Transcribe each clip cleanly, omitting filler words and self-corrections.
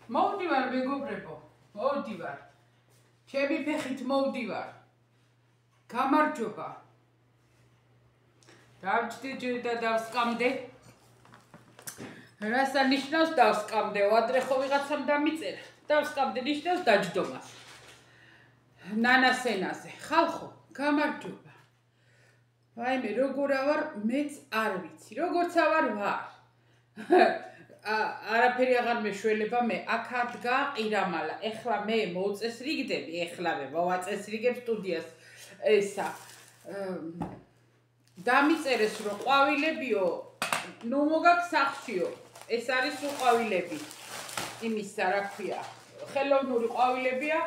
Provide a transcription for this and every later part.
მოვდივარ მეგობრებო, მოვდივარ. ჩემი ფეხით მოვდივარ. გამარჯობა. დავჭდი და დავსკამდე. რასაც ნიშნავს დავსკამდეო, ადრე ხო ვიღაცამ დამიწერა. დავსკამდე ნიშნავს დაჯდომას. ნანას ენაზე. ხალხო, გამარჯობა. ვაიმე, როგორ ავარ, მეც არ ვიცი. როგორც ავარ, ვარ. არაფერი აღარ მეშველება მე აქადგა ყირამალა. ეხლა მე მოვწესრიგდები, ეხლავე მოვაწესრიგებ სტუდიას ესა. დამიწერეს რომ ყვავილებიო, ნუ მოგაქვს სახშიო. ეს არის ყვავილები. იმისა, რა ქვია, ხელოვნური ყვავილებია.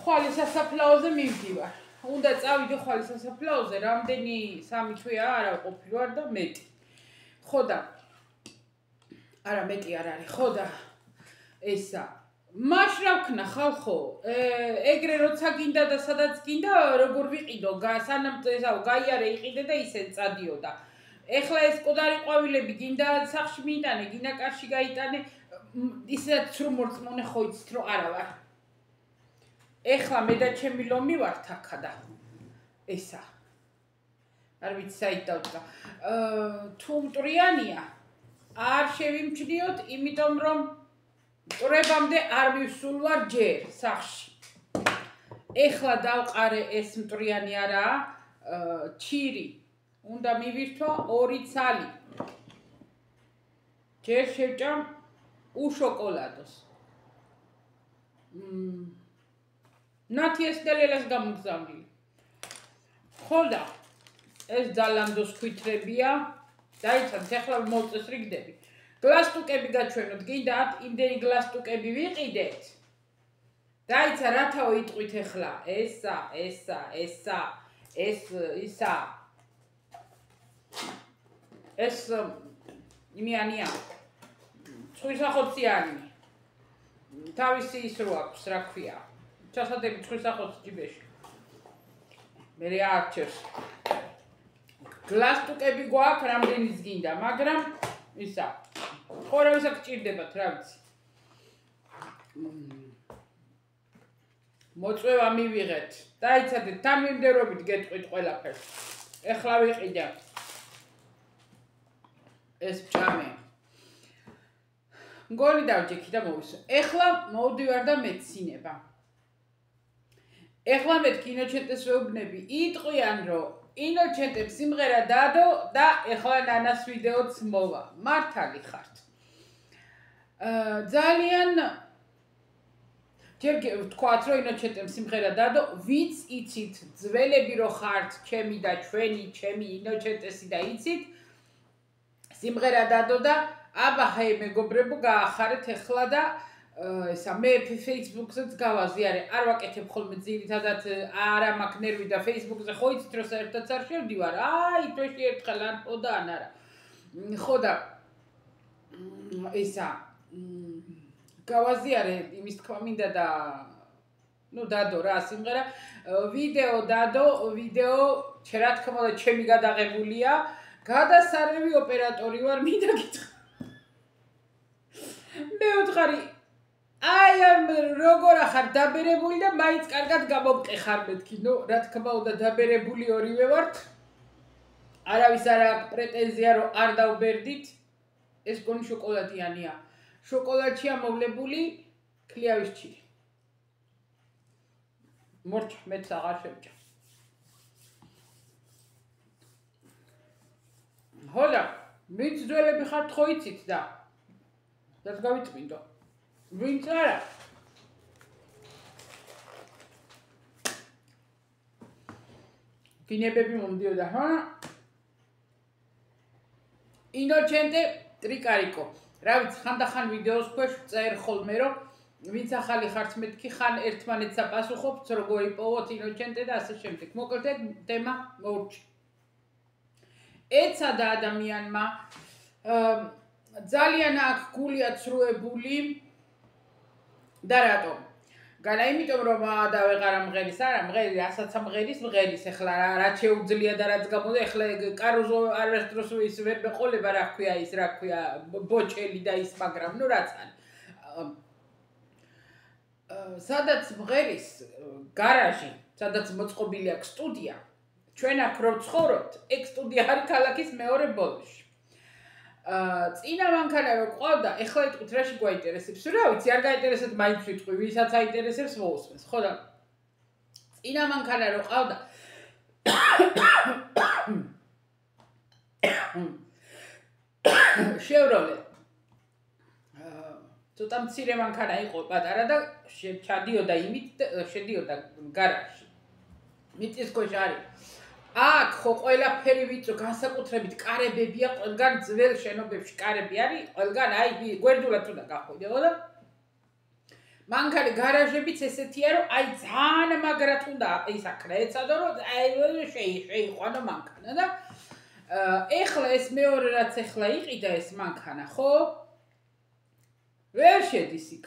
ხვალის სასაფლაოზე მივდივარ. უნდა წავიდე ხვალის სასაფლაოზე, რამდენი 3 თვეა არა ყოფილვარ და მეტი. ხო და არა მეტი არ არის, ხო და ესა. მაშ რა ვქნა ხალხო, ეგრე როცა გინდა და სადაც გინდა, როგორ ვიყიდო, სანამ ესაო გაიარე იყიდე და ისე წადიოდა. ეხლა ეს კოდარი ყვავილები გინდა სახში მიიტანე, გინდა კარში გაიტანე, ისედაც რომ მორწმუნე ხო იცით რომ არა ვარ. ეხლა მე და ჩემი ლომი ვართ აქა და ესა. არ ვიცი საით დავდგა. თუ მტრიანია არ შევიმჩნიოთ, იმიტომ რომ მტრებამდე არ მივსულვარ ჯერ სახში. ეხლა დავყარე ეს მტრიანი არაა, ჩირი. უნდა მივირთვა 2 ცალი. ჯერ შევჭამ უშოკოლადოს. ნათიესდელელას გამოგზავნილი. ხო და ეს ძალანდოს ქვითრებია. დაიცადეთ, ეხლა მოვწესრიგდები. გლასტუკები გაჩვენოთ, გინდათ იმდენი გლასტუკები ვიყიდეთ. დაიცა, რათაო იტყვით ეხლა? ესა. ეს იმიანია. ცხვირსახოციანი. თავისი ის რო აქვს, რა ქვია. ჩასადები ცხვირსახოც ჯიბეში. მე არჩევს. გლასტუკები გვაქვს, რამდენიც გინდა, მაგრამ ისა. ხორავისა გჭირდებათ, რა ვიცი. მოწვევა მივიღეთ. დაიცადეთ, თანმიმდევრობით გეტყვით ყველაფერს. ეხლა ვიყიდე. ეს ჭამე. მგონი დავჯექი და მოვისვა. ეხლა მოვდივარ და მეცინება. ეხლა მე კინოჩენტეს ვეუბნები, იტყვიან რომ ინოჩენტებ სიმღერა დადო და ეხლა ნანას ვიდეოც მოვა. მართალი ხართ. ძალიან ჯერ თქვათ რომ ინოჩენტებ სიმღერა დადო, ვინც იცით ძველები რო ხართ, ჩემი და ჩვენი, ჩემი ინოჩენტესი და იცით სიმღერა დადო და აბა ჰეი მეგობრებო, გაახარეთ ეხლა და ესა მე Facebook-ზეც გავაზიარე, არ ვაკეთებ ხოლმე ძირითადად არა მაქვს ნერვი და Facebook-ზე ხო იცით რომ საერთოდ არ შევდივარ. აი, თვეში ერთხელ ან ხო და ან არა. ხო და ესა გავაზიარე, იმის თქვა მინდა და ნუ დადო რა სიმღერა, ვიდეო დადო, ვიდეო რა თქმა უნდა ჩემი გადაღებულია, გადასარევი ოპერატორი ვარ, მინდა გითხრა. მე ვთხარი აი ამ როგორ ახარ დაბერებული და მაინც კარგად გამომყეხარ მეთქი. ნუ რა თქმა უნდა დაბერებული ორივე ვართ. არავის არ აქვს პრეტენზია რომ არ დავბერდით. ეს გონი შოკოლადიანია. შოკოლადშია მოვლებული ქლიავის ჩირი. მორჩა, მეც აღარ შევჭა. ჰოლა, ვინც ძველები ხართ ხო იცით და რაც გავიწმინდო. ვინც არა. გინებები მომდიოდა, ჰა? ინოჩენტე ტრიკარიკო. რა ვიცი, ხანდახან ვიდეოს ქვეშ წერ ხოლმე რომ ვინც ახალი ხართ მეთქი, ხან ერთმანეთს აპასუხობთ, როგორ იპოვოთ ინოჩენტე და ასე შემდეგ. მოკლედ თემა მოვჭი. ეცადა ადამიანმა ძალიან აქვს გული აცრუებული და რატომ? განა იმიტომ რომ და ვეღარ ამღერის, არა მღერი, რასაც ამღერის, მღერის. ეხლა რაც შეუძლია და რაც გამოდა, ეხლა კარუზო არასდროს ის ვერ მეყოლება, რა ქვია ის, რა ქვია, ბოჭელი და ის, მაგრამ ნუ რაც არის. სადაც მღერის გარაჟი, სადაც მოწყობილი აქვს სტუდია, ჩვენ აქ რო ვცხოვრობთ, ეგ სტუდია არის ქალაქის მეორე ბოლოში. წინა მანქანა რო ყავდა, ეხლა იტყვით რაში გვაინტერესებს? რა ვიცი, არ გაინტერესებს მაინც ვიტყვი, ვისაც აინტერესებს მოусმენს, ხო და წინა მანქანა რო ყავდა Chevrolet. ცოტა მცირე მანქანა იყო პატარა და ჩადიოდა იმით შედიოდა გარაჟში. მიწის ქვეშ არის. აქ ხო ყველაფერი ვიწრო, განსაკუთრებით კარებებია, ყველგან ძველ შენობებში კარები არის, ყველგან აი გვერდულად უნდა გახვიდეო და მანქანა გარაჟებიც ესეთია, რომ აი ძალიან მაგრად უნდა აპისაკრა, ეცადო რომ აი შეიყვანო მანქანა და ეხლა ეს მეორე რაც ეხლა იყიდა ეს მანქანა, ხო? ვერ შედის იქ.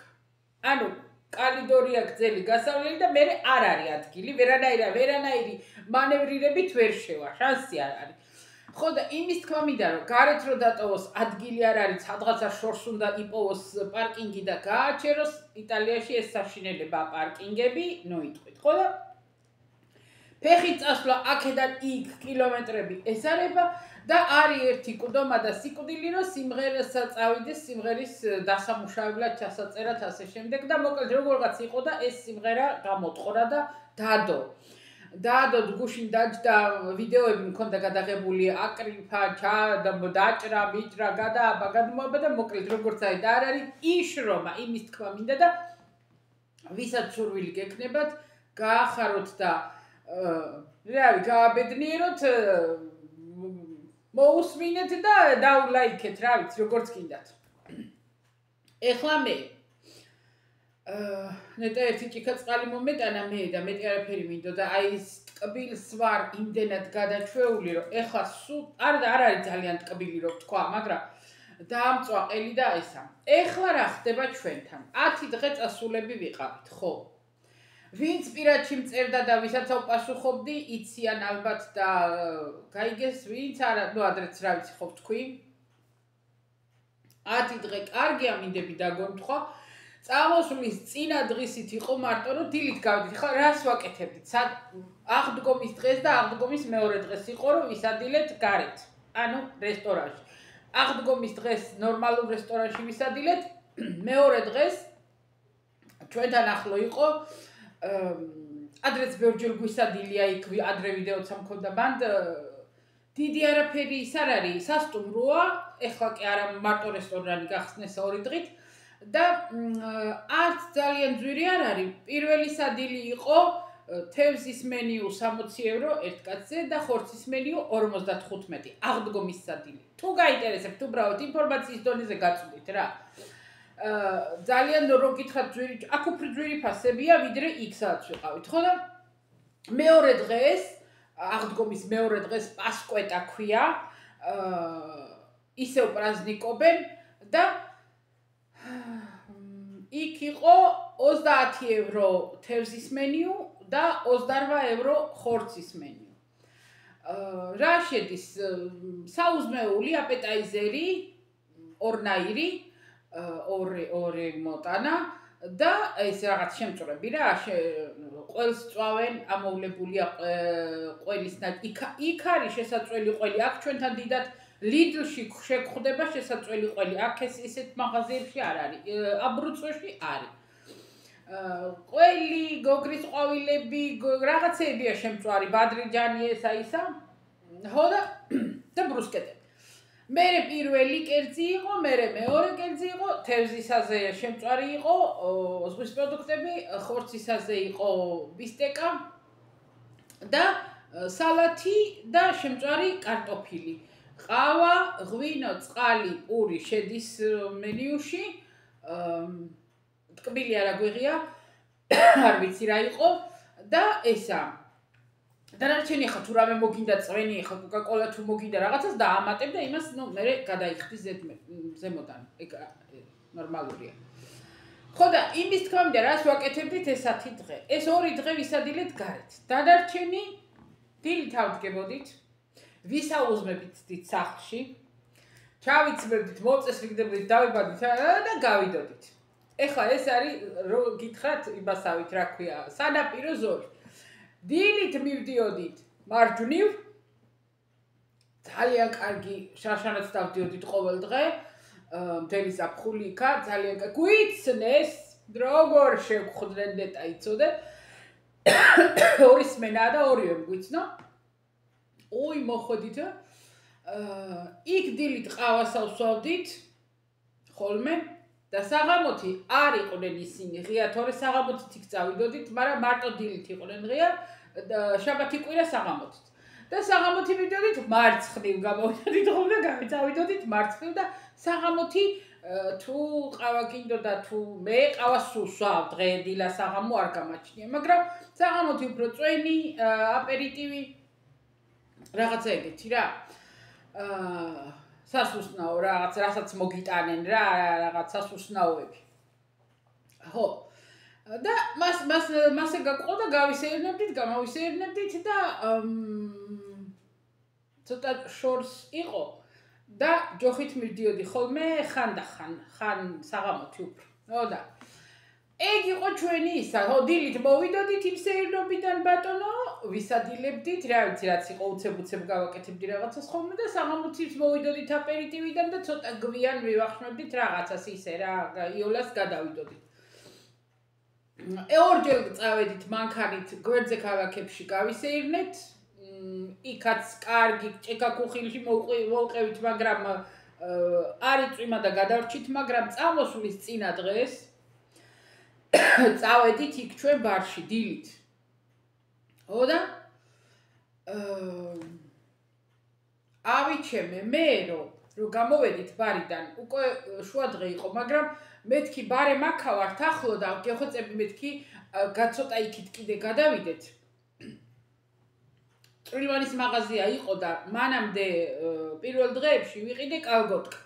ანუ კალიდორია გზელი გასავლელი და მე არ არის ადგილი, ვერანაირი მანევრირებით ვერ შევა, შანსი არ არის. ხო და იმის თქმა მინდა რომ გარეთ რო დატოვოს ადგილი არ არის, სადღაცა შორს უნდა იპოვოს პარკინგი და გააჩეროს, იტალიაში ეს საშინელება პარკინგები, ნოიტყვით, ხო და ფეხით წასვლა აქედან იქ კილომეტრები ესარება და არის ერთი კუდომა და სიკვდილი რომ სიმღერას წავიდეს სიმღერის დასამუშავებლად ჩასაწერად ასე შემდეგ და მოკლედ როგორღაც იყო და ეს სიმღერა გამოტყორა და დადო გუშინ დაჯდა ვიდეოები მქონდა გადაღებული აკრიფა დაჭრა მიჭრა გადააბა გადმოაბა და მოკლედ როგორც აი და არ არის იშრომა იმის თქმა მინდა და ვისაც სურვილი გექნებათ გაახაროთ და რავი გააბედნიეროთ მოусმინეთ და დაულაიქეთ რა ვიცი როგორც გინდათ ეხლა მე ნეტა ერთი ჭიქაწყალი მომეტანა მე და მეტი არაფერი მინდოდა აი ეს ტკბილს ვარ იმდენად გადაჩვეული რომ ეხლა სულ არ არის ძალიან ტკბილი რომ თქვა მაგრამ დაამწვა ყელი და ესა ეხლა რა ხდება ჩვენთან 10 დღე წასულები ვიყავით ხო ვინც პირადში მწერდა და ვისაც ავპასუხობდი, იციან ალბათ და გაიგეს, ვინც არა, ნუ ადრეც რა ვიცი ხო თქვი. 10 დღე კარგია მინდები დაგონთხვა. წამოსვლის წინა დღისით იყო მარტო რომ დილით გავდით. ხა რას ვაკეთებდით? აღდგომის დღეს და აღდგომის მეორე დღეს იყო რომ ვისადილეთ გარეთ. ანუ რესტორანში. აღდგომის დღეს ნორმალურ რესტორანში ვისადილეთ. მეორე დღეს ჩვენთან ახლო იყო ადრეც ბევრჯერ გვისადილია იქ ადრე ვიდეოც ამქონდა ბანდ დიდი არაფერი ის არ არის სასტუმროა ეხლა კი არა მარტო რესტორანი გახსნეს 2 დღით და არც ძალიან ძვირი არ არის პირველი სადილი იყო თევზის მენიუ 60 евро ერთ კაცზე და ხორცის მენიუ 55 აღდგომის სადილი თუ გაინტერესებთ უბრალოდ ინფორმაციის დონეზე გაწვდით რა ძალიან რო გითხრათ ძვირი აქ უფრო ძვირი ფასებია ვიდრე იქ სადაც ვიყავით ხო და მეორე დღეს აღდგომის მეორე დღეს პასკვეტა ქვია ისევ პრაზნიკობენ და იქ იყო 30 евро თევზის მენიუ და 28 евро ხორცის მენიუ რა შედის საუზმეული აპეტაიზერი ორნაირი ორი მოტანა და ეს რაღაც შემწრები რა ყველს წვავენ ამოვლებულია ყველის იქ არის შესაწველი ყველი აქ ჩვენთან დიდად ლიდლში შეგხვდება შესაწველი ყველი აქ ეს ისეთ მაღაზიებში არ არის აბრუცოში არის ყველი გოგრის ყვავილები რაღაცეებია შემწვარი ბადრიჯანი ესა ისა ხო და ბრუსკეტები მე პირველი კერძი იყო, მე მეორე კერძი იყო, თევზისაზე შემწვარი იყო, ზღვის პროდუქტები, ხორცისაზე იყო ბისტეკა და სალათი და შემწვარი კარტოფილი. ყავა, ღვინო, წყალი, პური შედის მენიუში. ტკბილი არ აგვიღია, არ ვიცი რა იყო და ესა დანარჩენი ხა თუ რამე მოგინდა წვენი ხა კოკაკოლა თუ მოგინდა რაღაცას დაამატებ და იმას ნუ მე გადაიხდი ზემოდან ეგ ნორმალურია ხო და იმის თქმა მინდა რას ვაკეთებდით ეს 10 დღე ეს 2 დღე ვისადილეთ გარეთ დანარჩენი დილით ავდგებოდით ვისაუზმებით სახლში ჩავიცმებდით მოწესრიგდებდით დავიბადით და გავიდოდით ეხლა ეს არის რო გითხრათ იმასავით რა ქვია სანაპირო ზოლი. დილით მივდიოდით მარჯვნივ ძალიან კარგი შარშანაც დავდიოდით ყოველ დღე მთელი ზაფხული იქა ძალიან კარგი გვიცნეს როგორ შევხვდნენ ნეტა იცოდე ორი სმენა და ორივე გვიცნო ოი მოხოდით იქ დილით ყავას ავსვავდით ხოლმე და საღამოთი არ იყვნენ ისინი ღია თორე საღამოთით იქ წავიდოდით მაგრამ მარტო დილით იყვნენ ღია შაბათი კვირა საღამოთით და საღამოთი მივდიოდით მარცხნივ გამოვიდოდით ხოლმე გავიწავიდოდით მარცხნივ და საღამოთი თუ ყავა გინდოდა თუ მე ყავას უსვავ დღედილა საღამო არ გამაჩნია მაგრამ საღამოთი უფრო წვენი აპერიტივი რაღაცა ეგეთი რა სასუსნაო რაღაც რასაც მოგიტანენ რა რაღაც სასუსნაოები ხო და მასე გაყოდა გავისეირნებდით გამოვისეირნებდით და ცოტა შორს იყო და ჯოხით მივდიოდი ხოლმე ხან საღამოთი უფრო ხო და ეგ იყო ჩვენი ისა ხო დილით მოვიდოდით იმ სეირნობიდან ბატონო ვისადილებდით რა ვიცი რაც იყო უცებ გავაკეთებდი რაღაცას ხოლმე და საღამოთი მოვიდოდით აპერიტივიდან და ცოტა გვიან ვივახშმებდით რაღაცას ისე რა იოლას გადავიდოდით ორჯერ წავედით მანქანით გვერდზე ქალაქებში გავისეირნეთ იქაც კარგი ჭექა-ქუხილში მოვყევით მაგრამ არ იწვიმა და გადავრჩით მაგრამ წამოსვლის წინა დღეს წავედით იქ ჩვენ ბარში დილით ხო და ავიჩემე მე რომ გამოვედით ბარიდან უკვე შუადღე იყო მაგრამ მეთქი ბარე მაქავართ ახლო და გეხოცები მეთქი გაცოტა იქით კიდე გადავიდეთ წვრილვანის მაღაზია იყო და მანამდე პირველ დღეებში ვიყიდე კალგოტკა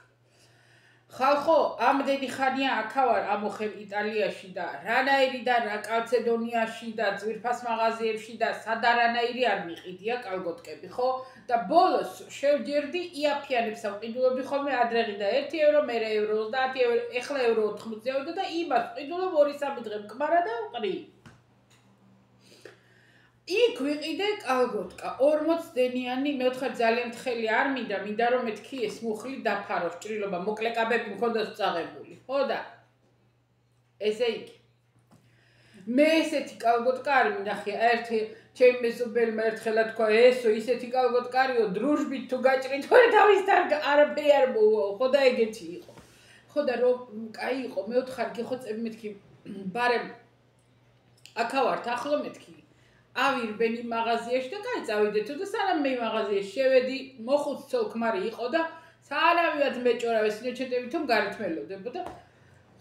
ხალხო ამდენი ხანია აქავარ ამოხებ იტალიაში და რანაირი და რა კალცედონიაში და ძვირფას მაღაზიებში და სადარანაირი არ მიყიდია კალგოტკები ხო და ბოლოს შევჯერდი იაფიანებს ავყიდულობდი ხოლმე ადრეღი და 1 ევრო მერე ევრო 30 ევრო ეხლა ევრო 80 ავიდა და იმას ვყიდულობ 2-3 დღე მკმარა და ვყრი იქ ვიყიდე კალგოტკა 40 დენიანი მე ვთხარ ძალიან თხელი არ მინდა რომ მეთქი ეს მუხლი დაფარო ჭრილობა მოკლე კაბები მქონდას წაღებული ხო და ესე იგი მე ესეთი კალგოტკა არ მინახია ერთი ჩემი მეზობელმა ერთხელა თქვა ესო ისეთი კალგოტკარიო დრუჟბით თუ გაჭრით თორე თავის არაფერი არ მოუვაო ხო და ეგეთი იყო ხო და რომ კაი იყო მე ვთხარ გეხოცები მეთქი ბარემ აქავართ ახლო მეთქი ავირბენი მაღაზიაში და კაი წავიდეთო და სანამ მე მაღაზიაში შევედი მოხუც ცოლ-ქმარი იყო და სანამივად მეჭორავეს ნიჩეტები თუ გარეთმელოდებო და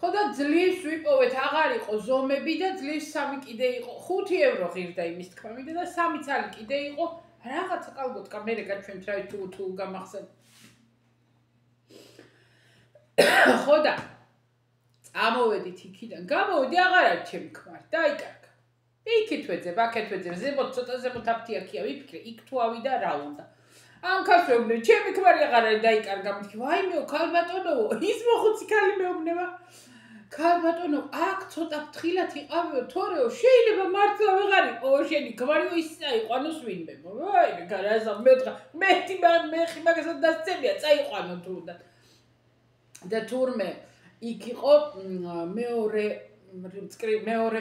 ხო და ძლივს ვიპოვეთ აღარ იყო ზომები და ძლივს 3 კიდე იყო 5 ევრო ღირდა იმის თქმა მინდა და 3 ცალი კიდე იყო რაღაცა კალგოტკა მე გაჩვენთ რა თუ გამახსენ ხო და წამოვედით იქიდან გამოვედი აღარ არის ჩემი ქმარი დაიკარგა იქით ვეძებ, აქეთ ვეძებ, ზემოთ ცოტა ზემოთ აფთიაქია ვიფიქრე, იქ თუ ავიდა რა უნდა. ამ ქალს მეუბნები, ჩემი ქმარი აღარ არის დაიკარგა, მეთქი, ვაიმეო, ქალბატონო, ის მოხუცი ქალი მეუბნება. ქალბატონო, აქ ცოტა ფრთხილად იყავიო, თორეო, შეიძლება მართლა ვეღარ იყო შენი ქმარიო ისე აიყვანოს ვინმე. ვაიმე, გარაზა მე მაგასაც დასწებია, წაიყვანო თუ უნდა. და თურმე იქ იყო მეორე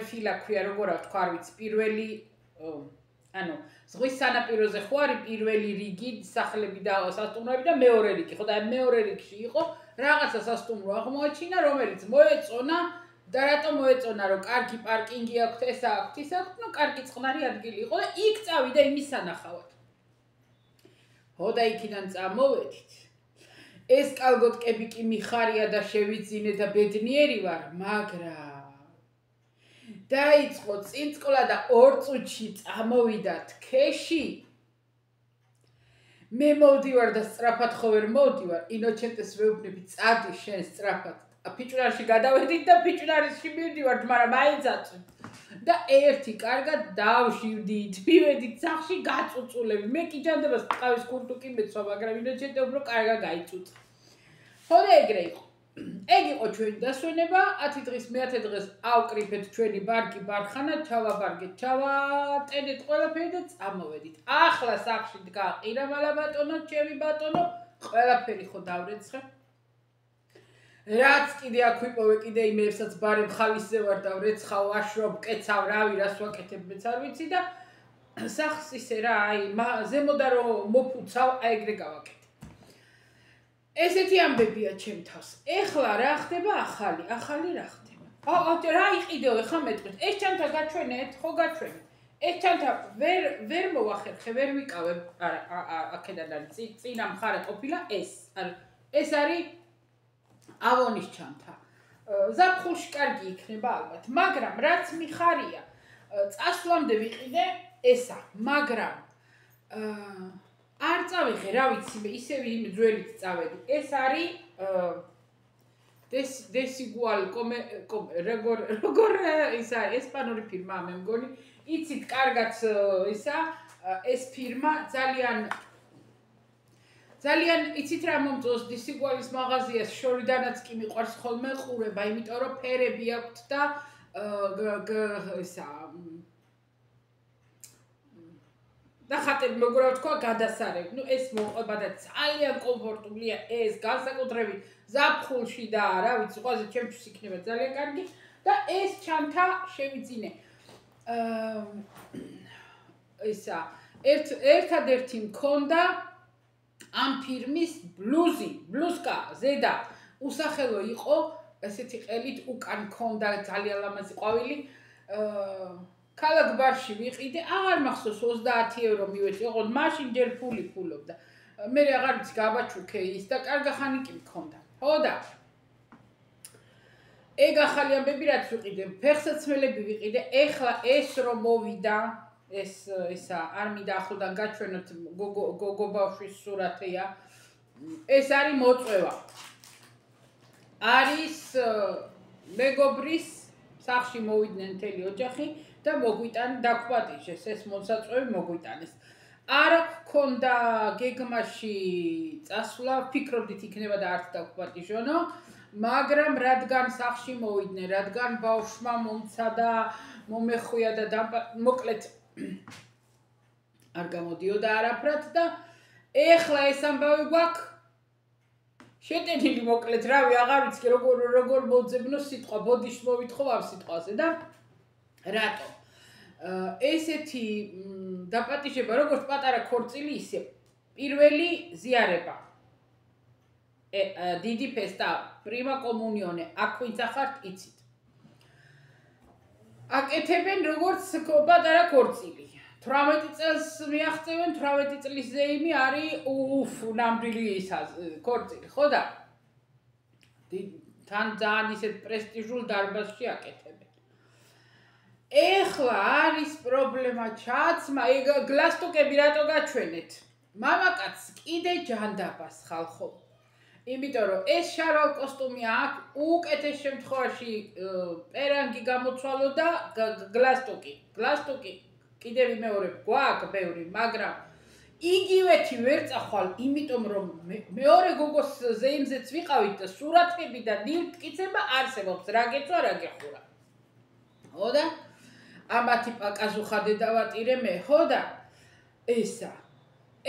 ფილა ქვია როგორ თქვა არ ვიცი პირველი ანუ ზღვის სანაპიროზე ხო არის პირველი რიგი სახლები და სასტუმროები და მეორე რიგი ხო და მეორე რიგში იყო რაღაცა სასტუმრო აღმოაჩინა რომელიც მოეწონა და რატომ მოეწონა რომ კარგი პარკინგი აქვს ესა აქვს ისა აქვს ნუ კარგი წყნარი ადგილი იყო და იქ წავიდა იმის სანახავად ხო და იქიდან წამოვედით ეს კალგოტკები კი მიხარია და შევიძინე და ბედნიერი ვარ მაგრამ დაიწყო წინწყლა და 2 წუთში წამოვიდა თქეში მე მოვდივარ და სწრაფად ხო ვერ მოვდივარ ინოჩენტეს ვეუბნები წადი შენ სწრაფად ფიჭვნარში გადავედით და ფიჭვნარში მივდივართ მაგრამ მაინც აწვით და ერთი კარგად დავშივდით მივედით სახში გაწუწულები მე კი ჯანდებას ტყავის კურტუკი მეცვა მაგრამ ინოჩენტე უფრო კარგა გაიწუწა ხო და ეგრე იყო ეგ იყო ჩვენი დასვენება 10 დღის მე-10 დღეს ავკრიფეთ ჩვენი ბარგი ბარხანა ჩავაბარგეთ ჩავატენეთ ყველაფერი და წამოვედით ახლა სახში დგა ყირამალა ბატონო ჩემი ბატონო ყველაფერი ხო დავრეცხე რაც კიდე აქ ვიპოვე კიდე იმეებსაც ბარემ ხალისზე ვარ და ვრეცხავ აშრობ კეცავ რავი რას ვაკეთებ მეც არ ვიცი და სახს ისე რა აი ზემოდან რომ მოფუცავ აი ეგრე გავაკეთე ესეთი ამბებია ჩემ თავს ეხლა რა ხდება ახალი რა ხდება რა იყიდეო ეხლა მეტყვით ეს ჩანთა გაჩვენეთ ხო გაჩვენეთ ეს ჩანთა ვერ მოვახერხე ვერ ვიკავებ აქედან წინა მხარე ყოფილა ეს არის ავონის ჩანთა ზაფხულში კარგი იქნება ალბათ მაგრამ რაც მიხარია წასვლამდე ვიყიდე ესა მაგრამ არ წავიღე რა ვიცი მე ისევ იმ ძველით წავედი ეს არის desigual როგორ ისა ესპანური ფირმა მე მგონი იცით კარგად ისა ეს ფირმა ძალიან იცით რა მომწონს desigualis მაღაზიას შორიდანაც კი მიყვარს ხოლმე ყურება იმიტომ რომ ფერები აქვთ და ისა და ხატები მოგრა თქვა გადასარევ. ნუ ეს მოყვება და ძალიან კომფორტულია ეს განსაკუთრებით ზაფხულში და რა ვიცი, ყველაზე ჩემთვის იქნება ძალიან კარგი და ეს ჩანთა შევიძინე. ისა ერთადერთი მქონდა ამ ფირმის ბლუსკა ზედა უსახელო იყო ესეთი ყელით უკან მქონდა ძალიან ლამაზი ყვავილი ქალაქ ბარში ვიყიდე, აღარ მახსოვს 30 ევრო მივეცი, ოღონდ მაშინ ჯერ ფული ფულობდა. მე აღარ ვიცი გავაჩუქე ის და კარგი ხანი კი მქონდა. ხო და ეგ ახალი ამბები რაც ვიყიდე, ფეხსაცმელები ვიყიდე, ეხლა ეს რომ მოვიდა, ესა არ მინდა ახლოდან გაჩვენოთ გოგო ბავშვის სურათია. ეს არის მოწვევა. არის მეგობრის სახში მოვიდნენ მთელი ოჯახი და მოგვიტან დაგვპატიჟეს ეს მოსაწვევი მოგვიტანეს. არ გქონდა გეგმაში წასვლა, ვფიქრობდით იქნება და არც დაგვპატიჟონო, მაგრამ რადგან სახში მოვიდნენ, რადგან ბავშვმა მომცა და მომეხვია და მოკლედ არ გამოდიოდა არაფრად და ეხლა ეს ამბავი გვაქვს შეტენილი მოკლედ რავი აღარ ვიცი როგორ მოძებნო სიტყვა ბოდიში მოვითხოვ ამ სიტყვაზე და რატო ესეთი დაპატიჟება როგორც პატარა ქორწილი ისე პირველი ზიარება დიდი ფესტა პრიმა კომუნიონე აქ ვინც ახართ იცით აკეთებენ როგორც პატარა ქორწილი 18 წელს მიაღწევენ 18 წლის ზეიმი არის ნამდვილი ისა ქორწილი ხო და თან ძალიან ისეთ პრესტიჟულ დარბაზში აკეთებენ ეხლა არის პრობლემა ჩაცმა ეგ გლასტუკები რატო გაჩვენეთ მამაკაცს კიდე ჯანდაბას ხალხო იმიტომ რომ ეს შარვალ კოსტუმი აქვს უკეთეს შემთხვევაში პერანგი გამოცვალო და გლასტუკი კიდე ვიმეორებ გვაქვს ბევრი მაგრამ იგივეთი ვერ წახვალ იმიტომ რომ მეორე გოგოს ზეიმზეც ვიყავით და სურათები და ნივთკიცება არსებობს რა გეცვა რა გეხურა ხო და ამათი პაკაზუხა დედავატირე მე ხო და ესა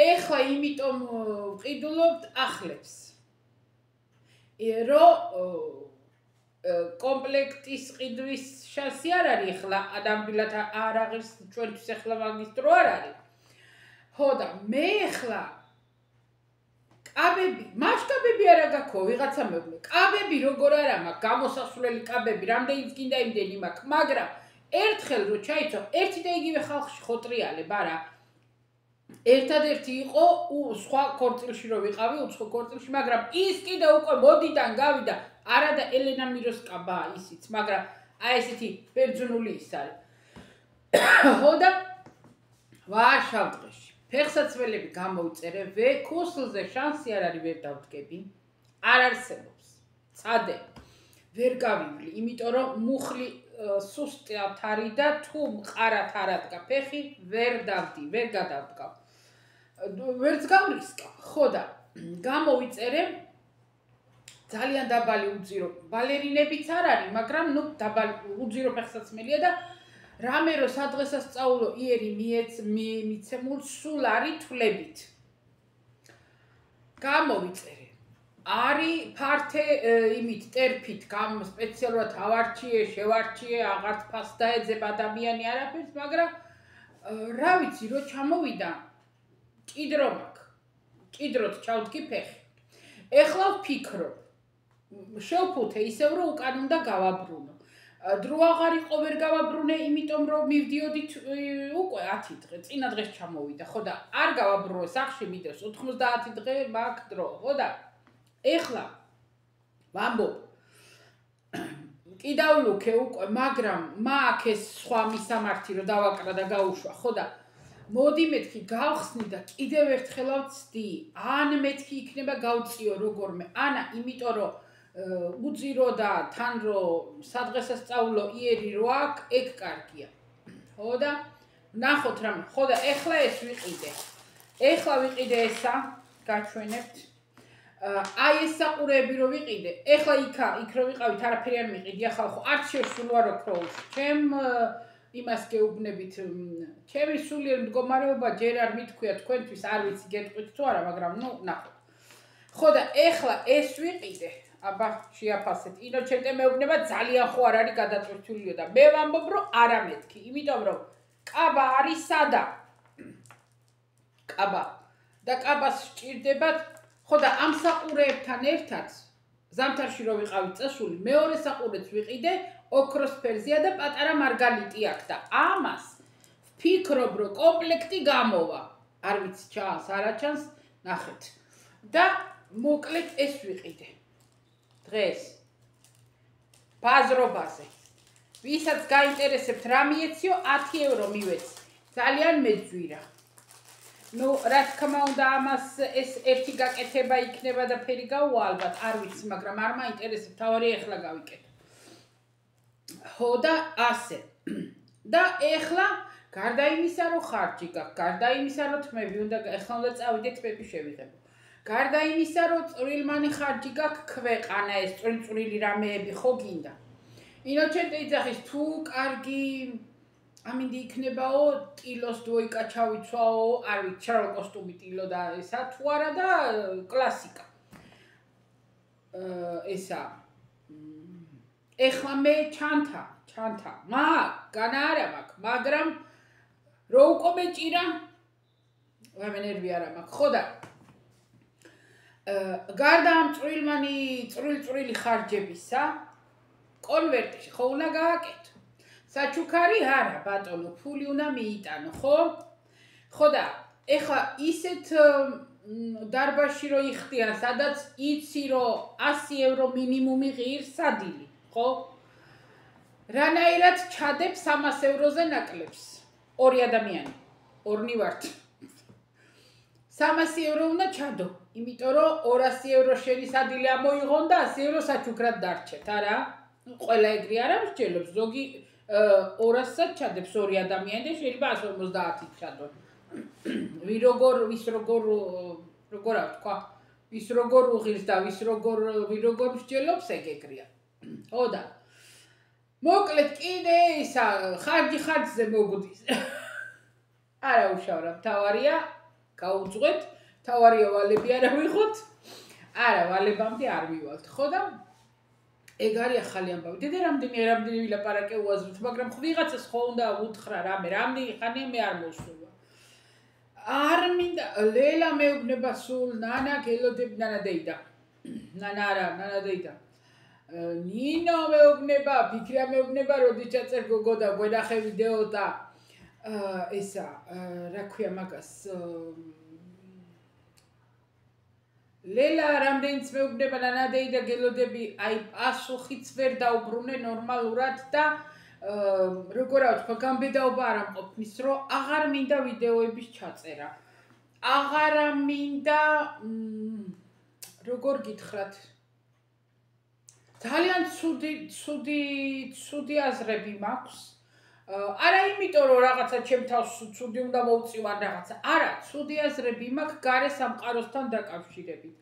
ეხლა იმიტომ ვყიდულობთ ახლებს რომ კომპლექტის ყიდვის შანსი არ არის ახლა ადამიანად არ აღის ჩვენთვის ახლა მაგის დრო არ არის ხო და მე ახლა კაბები მასშტაბები არა გაქვო ვიღაცა მეუბნე კაბები როგორ არა მაქვს გამოსასვლელი კაბები რამდენიც გინდა იმდენი მაქვს მაგრამ ერთხელ რო ჩაიცო ერთი და იგივე ხალხში ხოტრიალებ არა ერთადერთი იყო სხვა ქორწილში რო ვიყავი უცხო ქორწილში მაგრამ ის კიდე უკვე მოდიდან გავიდა არა და ელენა მიროსკაბა ისიც მაგრამ აი ესეთი ბერძნული ის არის ხო და ვარშავ-დღეში ფეხსაცმელები გამოვწერე ვეკუსლზე შანსი არ არის ვერ დავდგები არ არსებობს წადე ვერ გავივლი იმიტომ რომ მუხლი სუსტად არის და თუ მყარად არ ადგა ფეხი ვერ დავდი ვერ გადავდგავ ვერც გავრისკა ხო და გამოვიწერე ძალიან დაბალი უძირო ბალერინებიც არ არის, მაგრამ ნუ დაბალი უძირო ფეხსაცმელია და რამე რო სადღესასწაულო იერი მიცემულ სულ არის თვლებით. გამოვიწერე. არის ფართე იმით ტერფით სპეციალურად ავარჩიე, შევარჩიე, აღარც ფას დაეძებ ადამიანი არაფერს, მაგრამ რა ვიცი, რო ჩამოვიდა ჭიდრო მაქვს. ჭიდროთ ჩავდგი ფეხი. ეხლა ვფიქრობ. შევფუთე ისევ რომ უკან უნდა გავაბრუნო. დრო აღარ იყო ვერ გავაბრუნე, იმიტომ რომ მივდიოდით უკვე 10 დღე, წინა დღეს ჩამოვიდა, ხო და არ გავაბრუნე, სახში მიდევს 90 დღე მაქვს დრო, ხო და ეხლა ვამბობ კიდავლუქე უკვე, მაგრამ მაქვს ეს სხვა მისამართი რომ დავაკრა და გაუშვა, ხო და მოდი მეთქი გავხსნი და კიდევ ერთხელ ვცდი, ან მეთქი იქნება გავწიო როგორმე, ანა იმიტომ რომ უძირო და თან რომ სადღესასწაულო იერი რო აქვს, ეგ კარგია. ხო და ნახოთ რამე, ხო და ეხლა ეს ვიყიდე. ეხლა ვიყიდე ესა, გაჩვენებთ. აი ეს საყურეები რო ვიყიდე, ეხლა იქ რო ვიყავით, არაფერი არ მიყიდი, ახლა ხო არც შევსულვარ ოქროულს. ჩემ იმას გეუბნებით, ჩემი სულიერ მდგომარეობა ჯერ არ მithქვია თქვენთვის, არ ვიცი გეტყვით თუ არა, მაგრამ ნუ ნახოთ. ხო და ეხლა ეს ვიყიდე. აბა შეაფასეთ. ინოჩენტე მეუბნება ძალიან ხო არ არის გადაწყვეტილიო და მე ვამბობ რომ არა მეთქი, იმიტომ რომ კაბა არის სადა. კაბა და კაბას სჭირდებათ, ხო და ამ საყურეებთან ერთად ზამთარში რო ვიყავით წასული, მეორე საყურეც ვიყიდე, ოქროსფერზეა და პატარა მარგალიტი აქვს და ამას ვფიქრობ რომ კომპლექტი გამოვა. არ ვიცი ჩანს, არა ჩანს, ნახეთ. და მოკლედ ეს ვიყიდე. დღეს ბაზრობაზე. ვისაც გაინტერესებთ რა მიეციო, 10 евро მივეცი. ძალიან მეძვირა. ნუ რა თქმა უნდა ამას ეს ერთი გაკეთება იქნება და ფერი გაუვა ალბათ, არ ვიცი, მაგრამ არ მაინტერესებს, თავარი ეხლა გავიკეთო. ხო და ასე. და ეხლა გარდა იმისა რომ ხარჯი გაქვს, გარდა იმისა რომ თმები უნდა ეხლა უნდა წავიდე თმები შევიღებო. გარდა იმისა რომ წვრილმანი ხარჯი გაქვს, ქვეყანა ეს წვრილი რამეები ხო გინდა. ინოჩენტე იძახის თუ კარგი ამინდი იქნებაო ტილოს დვოიკა ჩავიცვაო, არ ვიცი, ჩარო კოსტუმი ტილო და ესა თუ არა და კლასიკა. ესა ეხლა მე ჩანთა, განა არა მაქვს, მაგრამ რო უკვე მეჭირა, რამე ნერვი არა მაქვს, ხო და გარდა ამ წვრილი ხარჯებისა, კონვერტში ხო უნდა გააკეთო. საჩუქარი არა, ბატონო, ფული უნდა მიიტანო, ხო? ხო და ეხლა ისეთ დარბაზში რო იხდიან, სადაც იცი რომ 100 евро მინიმუმი ღირს სადილი, ხო? რანაირად ჩადებ 300 ევროზე ნაკლებს. ორი ადამიანი, ორნი ვართ. 300 евро უნდა ჩადო, იმიტომ რომ 200 евро შენი სადილი ამოიღონ და 100 евро საჩუქრად დარჩეთ, არა? ყველა ეგრე არ ამსჯელობს, ზოგი 200-ად ჩადებს ორი ადამიანი და შეიძლება 150-ით ჩადონ. ვის როგორ თქვა, ვის როგორ უღირს და ვის როგორ მსჯელობს, ეგ ეგრეა. ხო და მოკლედ კიდე ისა ხარჯზე მოგვდის. არა უშავრა, თავარია გაუძღვეთ, თავარია ვალები არ ავიღოთ. არა, ვალებამდე არ მივალთ, ხო და ეგ არის ახალი ამბავი. დედა რამდენი ვილაპარაკე უაზრით, მაგრამ ვიღაცას ხო უნდა უთხრა რამე, რამდენი ხანია მე არ მოსულა. არ მინდა ლელა მეუბნება სულ, ნანა გელოდებ, ნანა დეიდა. ნანა დეიდა. ნინო მეუბნება, ფიქრია მეუბნება, როდის ჩაწერ გოგო და გვენახე ვიდეო და ესა, რა ქვია მაგას ლელა რამდენიც მეუბნება ნანადეი და გელოდები, აი პასუხიც ვერ დაუბრუნე ნორმალურად და როგორ ვთქვა, გამბედაობა არ ამყოფნის, რომ აღარ მინდა ვიდეოების ჩაწერა. აღარ მინდა როგორ გითხრათ. ძალიან ცუდი აზრები მაქვს. არა იმიტომ რომ რაღაცა ჩემ თავს ცუდი უნდა მოვწივარ რაღაცა. არა, ცუდი აზრები მაქვს გარე სამყაროსთან დაკავშირებით.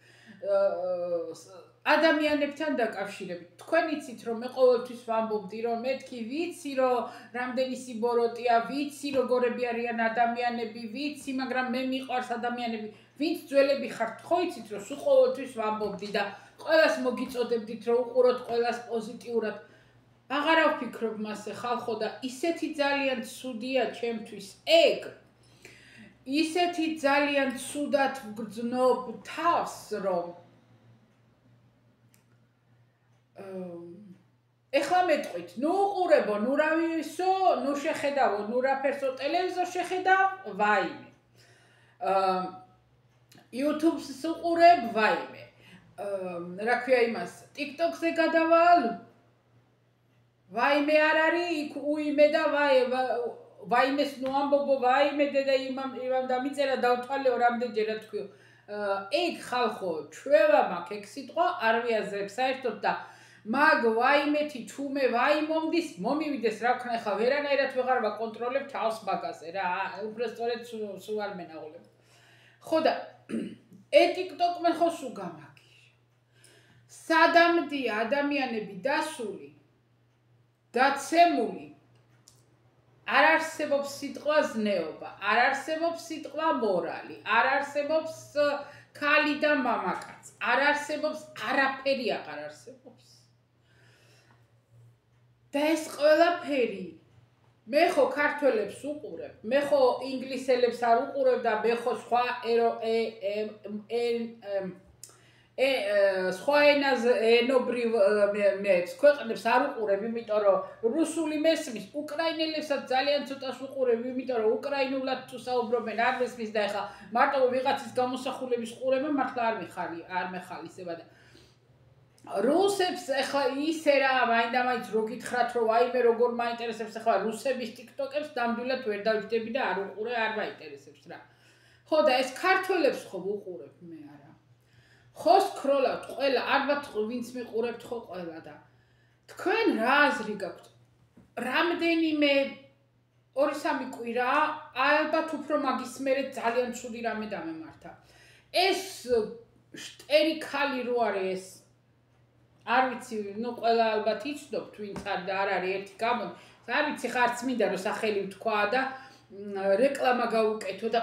ადამიანებთან დაკავშირებით. თქვენ იცით რომ მე ყოველთვის ვამბობდი რომ მეთქი ვიცი რომ რამდენი სიბოროტია, ვიცი როგორები არიან ადამიანები, ვიცი, მაგრამ მე მიყვარს ადამიანები. ვინც ძველები ხართ, ხო იცით რომ სულ ყოველთვის ვამბობდი და ყველას მოგიწოდებდით რომ უყუროთ ყველას პოზიტიურად. აღარ ვფიქრობ მასე ხალხო და ისეთი ძალიან ცუდია ჩემთვის ეგ. ისეთი ძალიან ცუდად ვგრძნობ თავს რომ ეხლა მეტყვით, ნუ უყურებო, ნუ რა ვისო, ნუ შეხედავო, ნუ რაფერსო ტელევიზორ შეხედავ, ვაიმე. YouTube-ს უყურებ, ვაიმე. რა ქვია იმას, TikTok-ზე გადავალ, ვაიმე არ არის, იქ უიმე და ვაიმეს ნუ ამბობო, ვაიმე დედა იმამ დამიწერა დავთვალეო რამდენჯერად თქვიო. ეგ ხალხო, ჩვევა მაქვს ეგ სიტყვა არ ვიაზრებ საერთოდ და მაგ ვაიმეთი თუმე ვაიმომდის მომივიდეს რა ვქნა ხა ვერანაირად ვეღარ ვაკონტროლებ თავს მაგაზე რა უბრალოდ სულ არ მენაღულებ ხო და TikTok-მე ხო სულ გამაგიშ სადამდია ადამიანები დასული დაცემული არ არსებობს სიტყვა ზნეობა არ არსებობს სიტყვა მორალი არ არსებობს ქალი და მამაკაც არ არსებობს არაფერი აღარ არსებობს და ეს ყველაფერი მე ხო ქართველებს უყურებ მე ხო ინგლისელებს არ უყურებ და მე ხო სხვა სხვა ენობრივ ქვეყნებს არ უყურებ იმიტომ რომ რუსული მესმის უკრაინელებსაც ძალიან ცოტას უყურებ იმიტომ რომ უკრაინულად თუ საუბრობენ არ მესმის და ეხლა მარტო ვიღაცის გამოსახულების ყურება მართლა არ მეხალისება და რუსებს ეხლა ისე რა მაინდა-მაინც რო გითხრათ რომ აიმე როგორ მაინტერესებს ეხლა რუსების TikTok-ებს ნამდვილად ვერ დავჯდები და არ უყურე არ მაინტერესებს რა ხო და ეს ქართველებს ხო ვუყურებ მე არა ხო სკროლავთ ყველა ალბათ ვინც მიყურებთ ხო ყველა და თქვენ რა აზრი გაქვთ რამდენიმე 2-3 კვირა ალბათ უფრო მაგის მერე ძალიან ცუდი რამე დამემართა ეს შტერი ქალი რო არის ეს არ ვიცი ნუ ყველა ალბათ იცნობთ ვინც არ არის ერთი გამო არ ვიცი ხა არც მინდა რომ სახელი ვთქვა და რეკლამა გავუკეთო და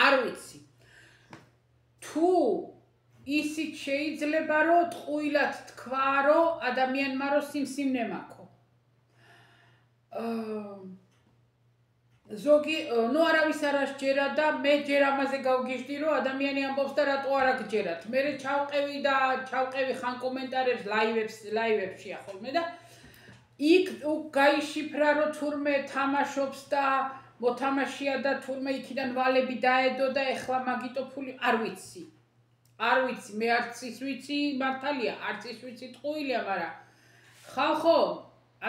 არ ვიცი თუ ისიც შეიძლება რომ ტყუილად თქვა რომ ადამიანმა რომ სიმსივნე მაქვს ზოგი ნუ არავის არ ასჯერა და მე ჯერ ამაზე გავგიჟდი რომ ადამიანი ამბობს და რატო არ აგჯერათ მე ჩავყევი ხან კომენტარებს ლაივებში ახოლმე და იქ გაიშიფრა რომ თურმე თამაშობს და მოთამაშია და თურმე იქიდან ვალები დაედო და ეხლა მაგიტო ფული არ ვიცი მე არც ის ვიცი მართალია არც ის ვიცი ტყუილია მაგრამ ხალხო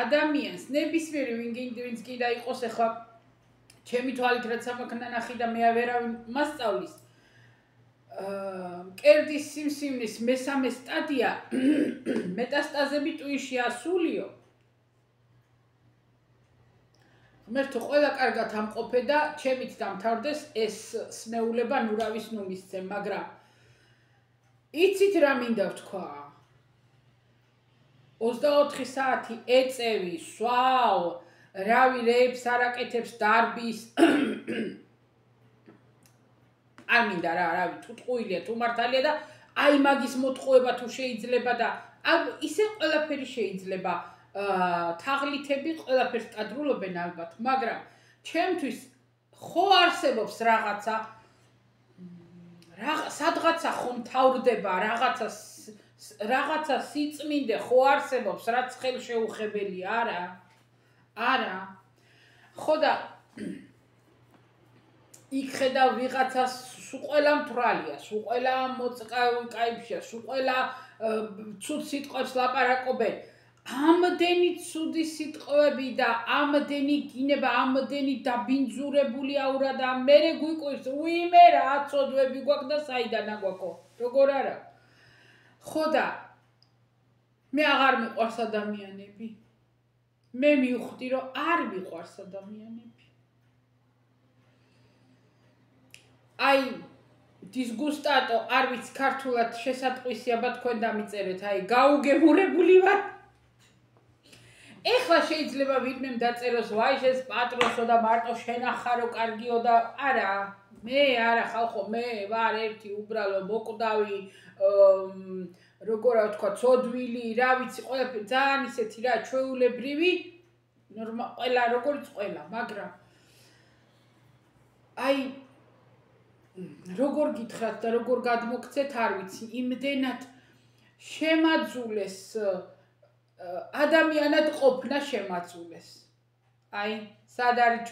ადამიანს ნებისმიერი ვინც კიდე იყოს ეხლა ჩემი თვალით რაც ამაკ ნანახი და მე ვერავინ მასწავლის მკერდის სიმსივნის მესამე სტადია მეტასტაზები ტვინში ასულიო ღმერთო ყველა კარგად ამყოფე და ჩემით დამთავრდეს ეს სნეულება ნურავის ნუ მისცემ მაგრამ იცით რა მინდა ვთქვა 24 საათი ეწევი სვავ რავი რეებს არაკეთებს დარბის არ მინდა რავი თუ ტყუილია თუ მართალია და აი მაგის მოტყუება თუ შეიძლება და ისე ყველაფერი შეიძლება თაღლითები ყველაფერს კადრულობენ ალბათ მაგრამ ჩემთვის ხო არსებობს რაღაცა სადღაცა ხომ თავრდება რაღაცა სიწმინდე ხო არსებობს რაც ხელშეუხებელია არა ხო და იქ ხედავ ვიღაცას სულ ყველა მთვრალია სულ ყველა მოწკაიბშია სულ ყველა ცუდ სიტყვებს ლაპარაკობენ ამდენი ცუდი სიტყვები და ამდენი გინება ამდენი დაბინძურებული აურა და მერე გვიყვირს უიმე რა ცოდვები გვაქვს და საიდან აგვაქო როგორ არა ხო და მე აღარ მიყვარს ადამიანები მე მივხვდი რომ არ მიყვარს ადამიანები აი დისგუსტატო არ ვიცი ქართულად შესატყვისია თქვენ დამიწერეთ აი გაუგემურებული ვარ ეხლა შეიძლება ვინმემ დაწეროს ვაი ეს პატრონსო და მარტო შენახარო კარგიო და არა მე არა ხალხო მე ვარ ერთი უბრალო მოკვდავი როგორ ვთქვა ცოდვილი რა ვიცი ყველაფერი ძალიან ისეთი რა ჩვეულებრივი ყველა როგორც ყველა მაგრამ აი როგორ გითხრათ და როგორ გადმოგცეთ არ ვიცი იმდენად შემაძულეს ადამიანად ყოფნა შემაძულეს აი სად არის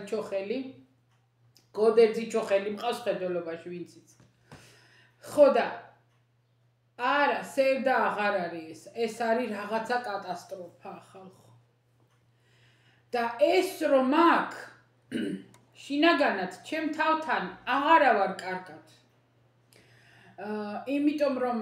ჩოხელი გოდერძი ჩოხელი მყავს ხედველობაში ვინც იცი ხო და არა სევდა აღარ არის ეს არის რაღაცა კატასტროფა ხალხო და ეს რომ აქ შინაგანად ჩემ თავთან აღარა ვარ კარგად იმიტომ რომ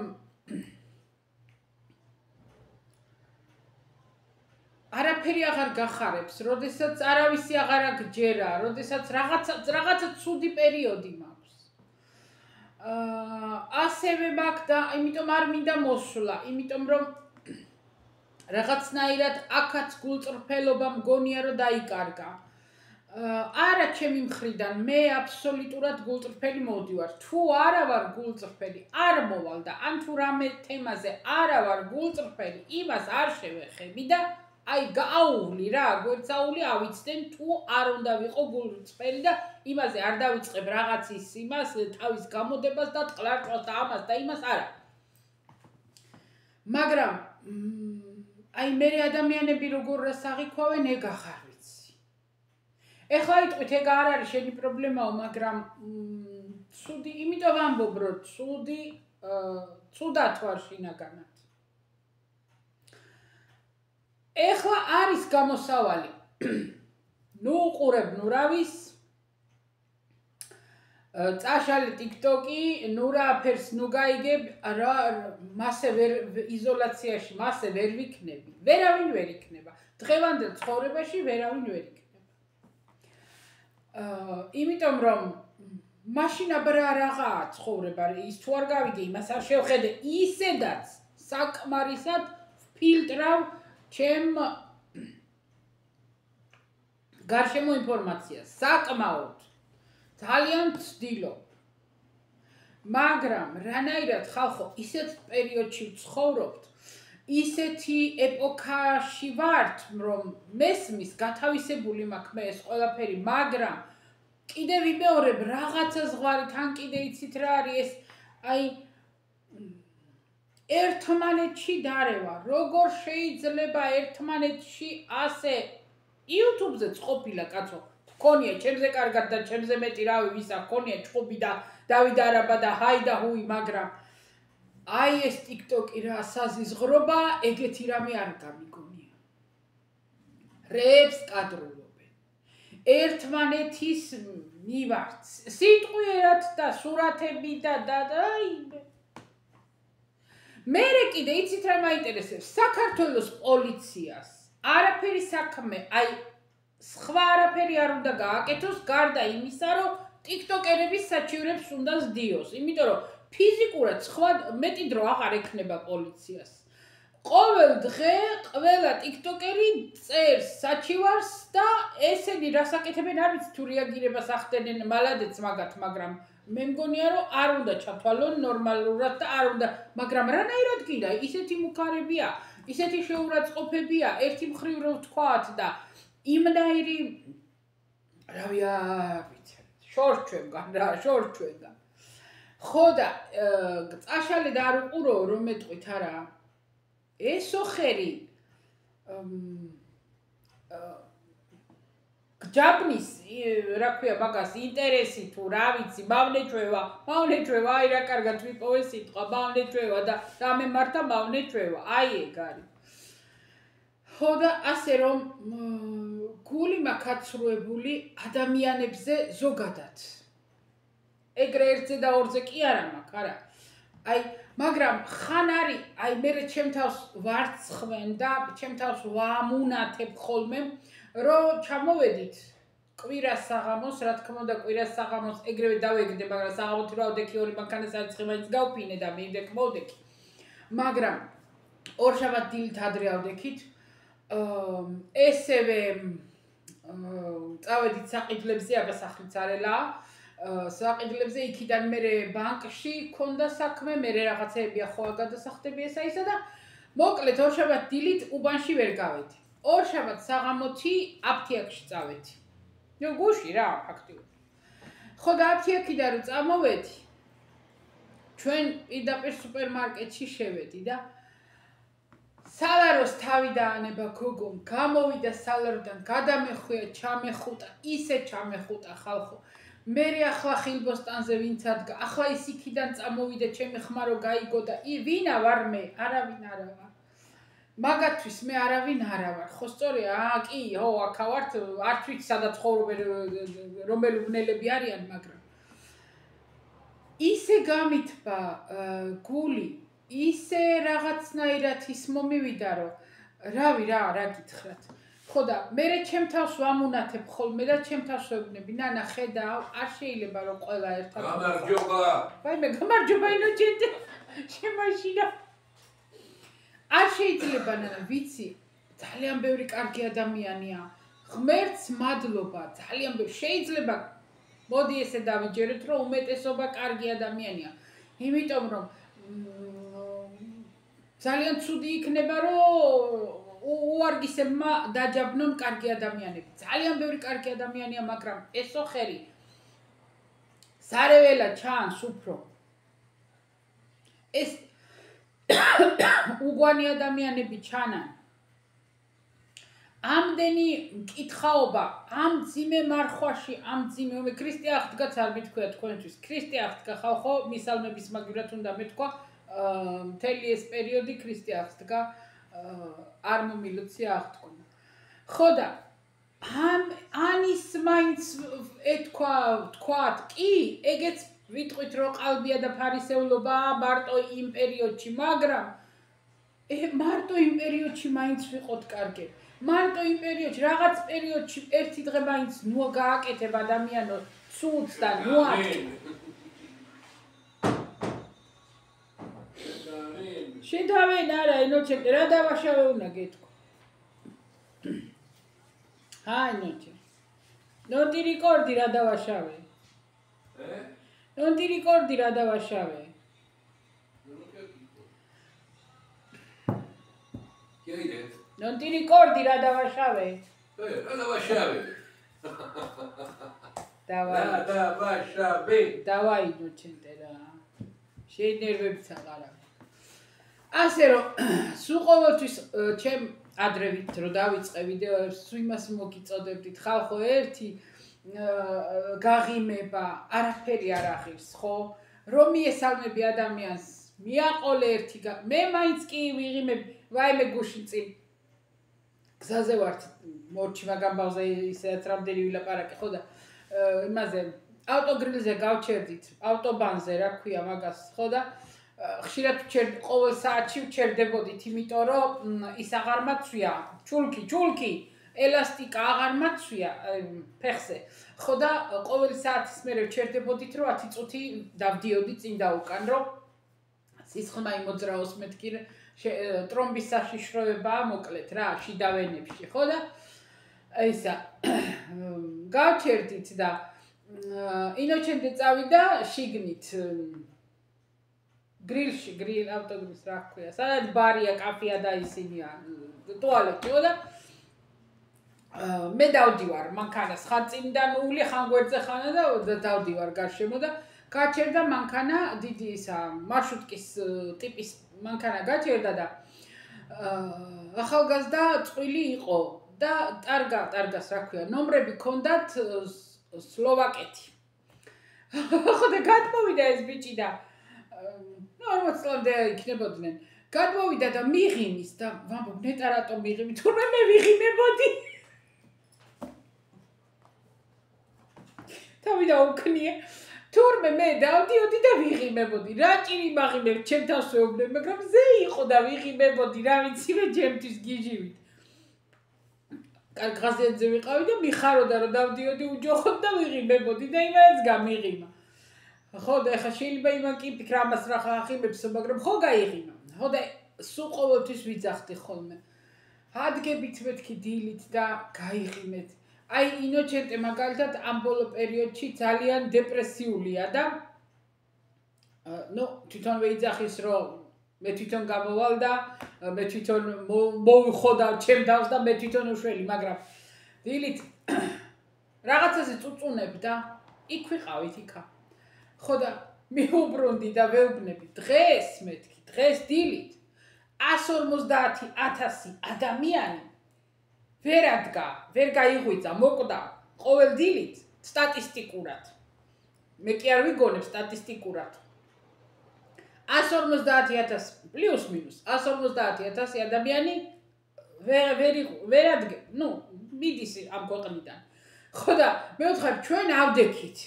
არაფერი აღარ გახარებს, როდესაც არავისი აღარ აგჯერა, როდესაც რაღაცა ცუდი პერიოდი მაქვს. ასევე მაქვს და იმიტომ არ მინდა მოსვლა, იმიტომ რომ რაღაცნაირად აქაც გულწრფელობა მგონია რომ დაიკარგა. არა ჩემი მხრიდან, მე აბსოლუტურად გულწრფელი მოვდივარ. თუ არა ვარ გულწრფელი, არ მოვალ და ან თუ რამე თემაზე არა ვარ გულწრფელი, იმას არ შევეხები და აი გააუვლი რა, გვერდსაული ავიცდენ თუ არ უნდა ვიყო გულწრფელი და იმაზე არ დავიწყებ რაღაცის იმას, თავის გამოდებას და ტყლარწვას და ამას და იმას არა. მაგრამ აი მე ადამიანები როგორ რასაღიქვავენ ეგ ახარ ვიცი. ეხლა იტყვით ეგ არ არის შენი პრობლემაო, მაგრამ ცუდი, იმიტომ ვამბობ რომ ცუდად ვარ შინაგანად. ეხლა არის გამოსავალი. ნუ უყურებ ნურავის წაშალე TikTok-ი, ნუ რაფერს ნუ გაიგებ, რა მასე ვერ იზოლაციაში მასე ვერ ვიქნები. ვერავინ ვერ იქნება. დღევანდელ ცხოვრებაში ვერავინ ვერ იქნება. იმიტომ რომ მაშინ აბრა რაღაცა ცხოვრება ის თუ არ გავიგე, იმას არ შევხედე, ისედაც საკმარისად ფილტრავ ჩემ გარშემო ინფორმაციას, საკმაოდ ძალიან ვცდილობ. მაგრამ რანაირად ხალხო ისეთ პერიოდში ვცხოვრობთ, ისეთი ეპოქაში ვართ, რომ მესმის გათავისებული მაქვს მე ეს ყველაფერი, მაგრამ კიდე ვიმეორებ რაღაცა ზღვარი, თან კიდე იცით რა არის ეს, აი ერთმანეთში დარევა, როგორ შეიძლება ერთმანეთში ასე YouTube-ზეც ყოფილა კაცო, გქონია ჩემზე კარგად და ჩემზე მეტი რავი ვისა გქონია ჭუბი და დავით არაბა და ჰაი და ჰუი, მაგრამ აი ეს TikTok-ი რა საზიზღრობა, ეგეთი რამე არ გამიგონია. რებს კადრულობენ. ერთმანეთის მივართ. სიტყვიერად და სურათები და აი მერე კიდე იცით რა მაინტერესებს საქართველოს პოლიციას არაფერი საქმე აი სხვა არაფერი არ უნდა გააკეთოს გარდა იმისა რომ ტიქტოკერების საჩივრებს უნდა ზდიოს იმიტომ რომ ფიზიკურად სხვა მეტი დრო აღარ ექნება პოლიციას ყოველ დღე ყველა ტიქტოკერი წერს საჩივარს და ესენი რას აკეთებენ არ ვიცი თუ რეაგირებას ახდენენ მალადეც მაგათ მაგრამ მე მგონია რომ არ უნდა ჩათვალონ ნორმალურად და არ უნდა მაგრამ რანაირად გინდა ისეთი მუქარებია ისეთი შეურაცხყოფებია ერთი მხრივ რო ვთქვათ და იმნაირი რავი არ ვიცი შორჩვენგან რა შორჩვენგან ხო და წაშალე და არ უყურო რომ მეტყვით არა ესო ხერი ჯაბნის რა ქვია მაგას ინტერესი თუ რა ვიცი მავნეჭვევა აი რა კარგად ვიპოვე სიტყვა მავნეჭვევა და რამე მართა მავნეჭვევა აი ეგ არის ხო და ასე რომ გული მაქაცრუებული ადამიანებზე ზოგადად ეგრე ერთზე და ორზე კი არა მაქვს არა აი მაგრამ ხან არის აი მე ჩემ თავს ვარცხვენ და ჩემ თავს ვამუნათებ ხოლმე რომ ჩამოვედით კვირას საღამოს, რა თქმა უნდა, კვირას საღამოს ეგრევე დავეგდე, მაგრამ საღამოთი რა ვდექი ორი მანქანას არიცხი მაინც გავფინე და მივდექ მოვდექი. მაგრამ ორშაბათ დილით ადრე ავდექით. ესევე წავედით საყიდლებზე, აბა სახლიც არელა. საყიდლებზე იქიდან მე ბანკში ქონდა საქმე, მე რაღაცეები ახლა გადასახდები ესა ისა და მოკლედ ორშაბათ დილით უბანში ვერ გავედი. ორშაბათ საღამოთი აფთიაქში წავედი. ნუ გუში რა, ფაქტიურად. ხო და აფთიაქიდან რო წამოვედი, ჩვენ პირდაპირ სუპერმარკეტში შევედი და სალაროს თავი დაანება გოგომ, გამოვიდა სალაროდან, გადამეხვია, ჩამეხუტა, ისე ჩამეხუტა ხალხო. მე ახლა ხილბოსტანზე ვინც ადგა, ახლა ის იქიდან წამოვიდა, ჩემი ხმა რო გაიგო და ვინა ვარ მე? არავინ არა ვარ. მაგათთვის მე არავინ არა ვარ. ხო სწორია? კი, ხო, აქა ვართ, არ ვიცი სადაც ცხოვრობენ, რომელი ბნელები არიან, მაგრამ ისე გამითბა გული, ისე რაღაცნაირად ის მომივიდა, რომ რავი რა გითხრათ. ხო და მე ჩემ თავს ვამუნათებ ხოლმე და ჩემ თავს ვებნები, ნანა ხედავ, არ შეიძლება რომ ყველა ერთად. გამარჯობა. ვაიმე, გამარჯობა ინოჩენტე. შემაშინა. არ შეიძლება ნანა, ვიცი, ძალიან ბევრი კარგი ადამიანია. ღმერთს მადლობა, ძალიან ბევრი. შეიძლება მოდი ესე დავიჯეროთ, რომ უმეტესობა კარგი ადამიანია. იმიტომ რომ ძალიან ცუდი იქნება, რომ უარგისებმა დაჯაბნონ კარგი ადამიანები. ძალიან ბევრი კარგი ადამიანია, მაგრამ ესო ხერი სარეველა ჩანს უფრო. ეს უგვანი ადამიანები ჩანან. ამდენი მკითხაობა, ამ ძიმე მარხვაში, ამ ძიმე ქრისტე აღდგაც არ მithქვია თქვენთვის. ქრისტე აღდგა ხალხო, მისალმების მაგივრად უნდა მეთქვა, მთელი ეს პერიოდი ქრისტე აღდგა, არ მომილოცია აღთქონა. ხო და ანის მაინც თქვათ, კი, ეგეც ვიტყვით რომ ყალბია და ფარისევლობა მარტო იმ პერიოდში, მაგრამ მარტო იმ პერიოდში მაინც ვიყოთ კარგები. მარტო იმ პერიოდში, რაღაც პერიოდში ერთი დღე მაინც ნუ გააკეთებ ადამიანო ცუდს და ნუ შედავენ არა, ინოჩენტე, რა დავაშავე უნდა გეთქვა. ინოჩენტე. ნოტი რეკორდი რა დავაშავე? ნოტი რეკორდი რა დავაშავე? ნოტი რეკორდი რა დავაშავე? რა დავაშავე? დავაი ინოჩენტე რა. შეინერვებიც აღარა. ასე რომ სულ ყოველთვის ჩემ ადრევით რომ დავიწყე ვიდეოებს, სულ იმას მოგიწოდებდით, ხალხო ერთი გაღიმება, არაფერი არ აღირს, ხო? რომ მიესალმები ადამიანს, მიაყოლე ერთი მე მაინც კი ვიღიმები, ვაიმე გუში წინ. გზაზე ვართ, მორჩი მაგამ ბავზე ისედაც რამდენი ვილაპარაკე, ხო და იმაზე ავტოგრილზე გავჩერდით, ავტობანზე რა ქვია მაგას, ხო და ხშირად ყოველ საათში ვჩერდებოდით, იმიტომ რომ ის აღარ მაცვია, ჩულკი, ელასტიკა აღარ მაცვია ფეხზე. ხო და ყოველ საათის მერე ვჩერდებოდით, რომ 10 წუთი დავდიოდი წინ და უკან, რომ სისხლმა იმოძრაოს მეთქი ტრომბის საშიშროებაა მოკლედ რა, შიდა ვენებში, ხო და ისა გავჩერდით და ინოჩენტე წავიდა შიგნით გრილ ავტოგრილს რა ქვია, სადაც ბარია, კაფეა და ისინია, ტუალეტიო და მე დავდივარ მანქანას, ხან წინიდან უვლი, ხან გვერდზე ხანა და დავდივარ გარშემო და გაჩერდა მანქანა, დიდი ისა მარშრუტკის ტიპის მანქანა გაჩერდა და ახალგაზრდა წყვილი იყო და ტარგას რა ქვია, ნომრები ჰქონდათ სლოვაკეთი. ხო და გადმოვიდა ეს ბიჭი და 40 წლამდე იქნებოდნენ. გადმოვიდა და მიღიმის და ვამბობ, ნეტა რატომ მიღიმი? თურმე მე ვიღიმებოდი. თავი დაუქნია. თურმე მე დავდიოდი და ვიღიმებოდი. რა ჭირი მაღიმებ, ჩემ თავს ვეუბნებ, მაგრამ ზე იყო და ვიღიმებოდი, რა ვიცი მე ჩემთვის გიჟივით. კარგ ღაზიათზე ვიყავი და მიხაროდა რომ დავდიოდი უჯოხოდ და ვიღიმებოდი და იმანაც გამიღიმა. ხო და ეხლა შეიძლება იმან კი ფიქრა ამას რა ხახიმებსო, მაგრამ ხო გაიღიმა. ხო და სულ ყოველთვის ვიძახდი ხოლმე. ადგებით მეთქი დილით და გაიღიმეთ. აი ინოჩენტე მაგალითად ამ ბოლო პერიოდში ძალიან დეპრესიულია და თვითონ ვეიძახის რომ მე თვითონ გამოვალ და მე თვითონ მოვიხოდა ჩემ დავს და მე თვითონ უშველი, მაგრამ დილით რაღაცაზე წუწუნებ და იქ ვიყავით იქა. ხო და მიუბრუნდი და ვეუბნები დღეს მეთქი, დღეს დილით 150,000 ადამიანი ვერ ადგა, ვერ გაიღვიძა, მოკვდა ყოველ დილით სტატისტიკურად. მე კი არ ვიგონებ სტატისტიკურად. 150,000 პლუს მინუს 150,000 ადამიანი ვერ ადგე, მიდის ამ ქვეყნიდან. ხო და მე ვთქვი, ჩვენ ავდექით.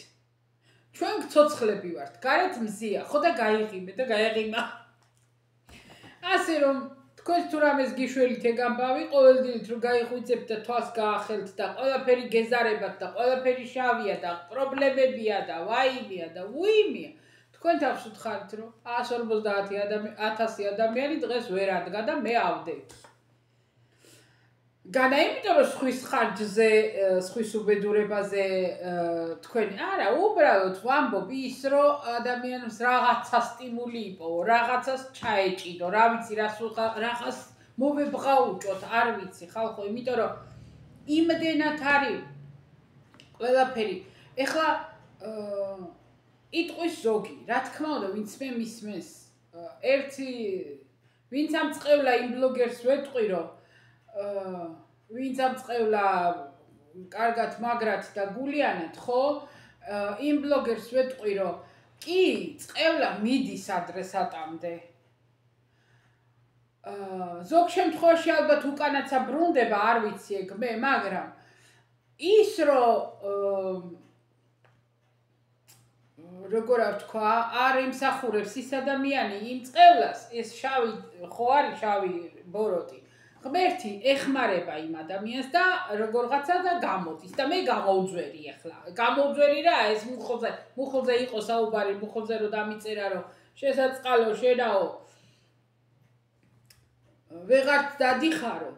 ჩვენ გცოცხლები ვართ, გარეთ მზია, ხო და გაიღიმე და გაეღიმა. ასე რომ თქვენ თუ რამეს გიშველით ეგ ამბავი, ყოველდღიურად რომ გაიღვიძებთ და თვალს გაახელთ და ყველაფერი გეზარებათ და ყველაფერი შავია და პრობლემებია და ვაიმია და უიმია. თქვენ თავს უთხარით რომ 150,000 ადამიანი დღეს ვერ ადგა და მე ავდექი. განა იმიტომ რომ სხვის ხარჯზე, სხვის უბედურებაზე თქვენ არა, უბრალოდ ვამბობ ის რომ ადამიანს რაღაცა სტიმული იპოვო, რაღაცას ჩაეჭიდო, რა ვიცი, რაღაც მოვებღაუჭოთ, არ ვიცი ხალხო, იმიტომ რომ იმდენად არის ყველაფერი. ეხლა იტყვის ზოგი, რა თქმა უნდა, ვინც მე მისმენს, ერთი ვინც ამ წყევლა იმ ბლოგერს ვეტყვი რომ ვინც ამ წყევლა კარგად მაგრად და გულიანად, ხო? იმ ბლოგერს ვეტყვი რომ კი, წყევლა მიდის ადრესატამდე. ზოგ შემთხვევაში ალბათ უკანაცა ბრუნდება, არ ვიცი ეგ მე, მაგრამ ის რომ როგორ ვთქვა, არ ემსახურებს ის ადამიანი იმ წყევლას, ეს შავი ხო არის შავი ბოროტი. ღმერთი ეხმარება იმ ადამიანს და როგორღაცა და გამოდის და მე გამოვძვერი ახლა. გამოვძვერი რა, ეს მუხლზე იყო საუბარი, მუხლზე რომ დამიწერა რომ შესაწყალო შენაო ვეღარც დადიხარო.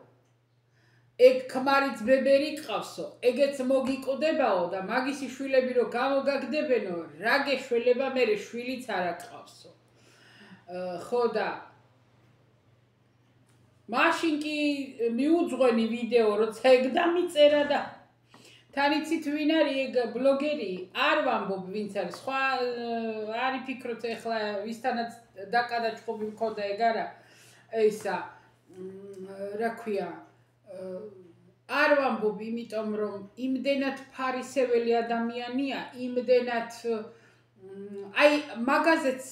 ეგ ქმარიც ბებერი ყავსო, ეგეც მოგიკვდებაო და მაგისი შვილები რომ გამოგაგდებენო, რა გეშველება მე შვილიც არ აკყავსო. ხო და მაშინ კი მიუძღვენი ვიდეო, როცა ეგ დამიწერა და თან იცით ვინ არის ეგ ბლოგერი, არ ვამბობ ვინც არის, სხვა არ იფიქროთ ეხლა ვისთანაც დაკადაჭყობი მქონდა ეგ არა, ისა რა ქვია არ ვამბობ, იმიტომ რომ იმდენად ფარისეველი ადამიანია, იმდენად აი მაგაზეც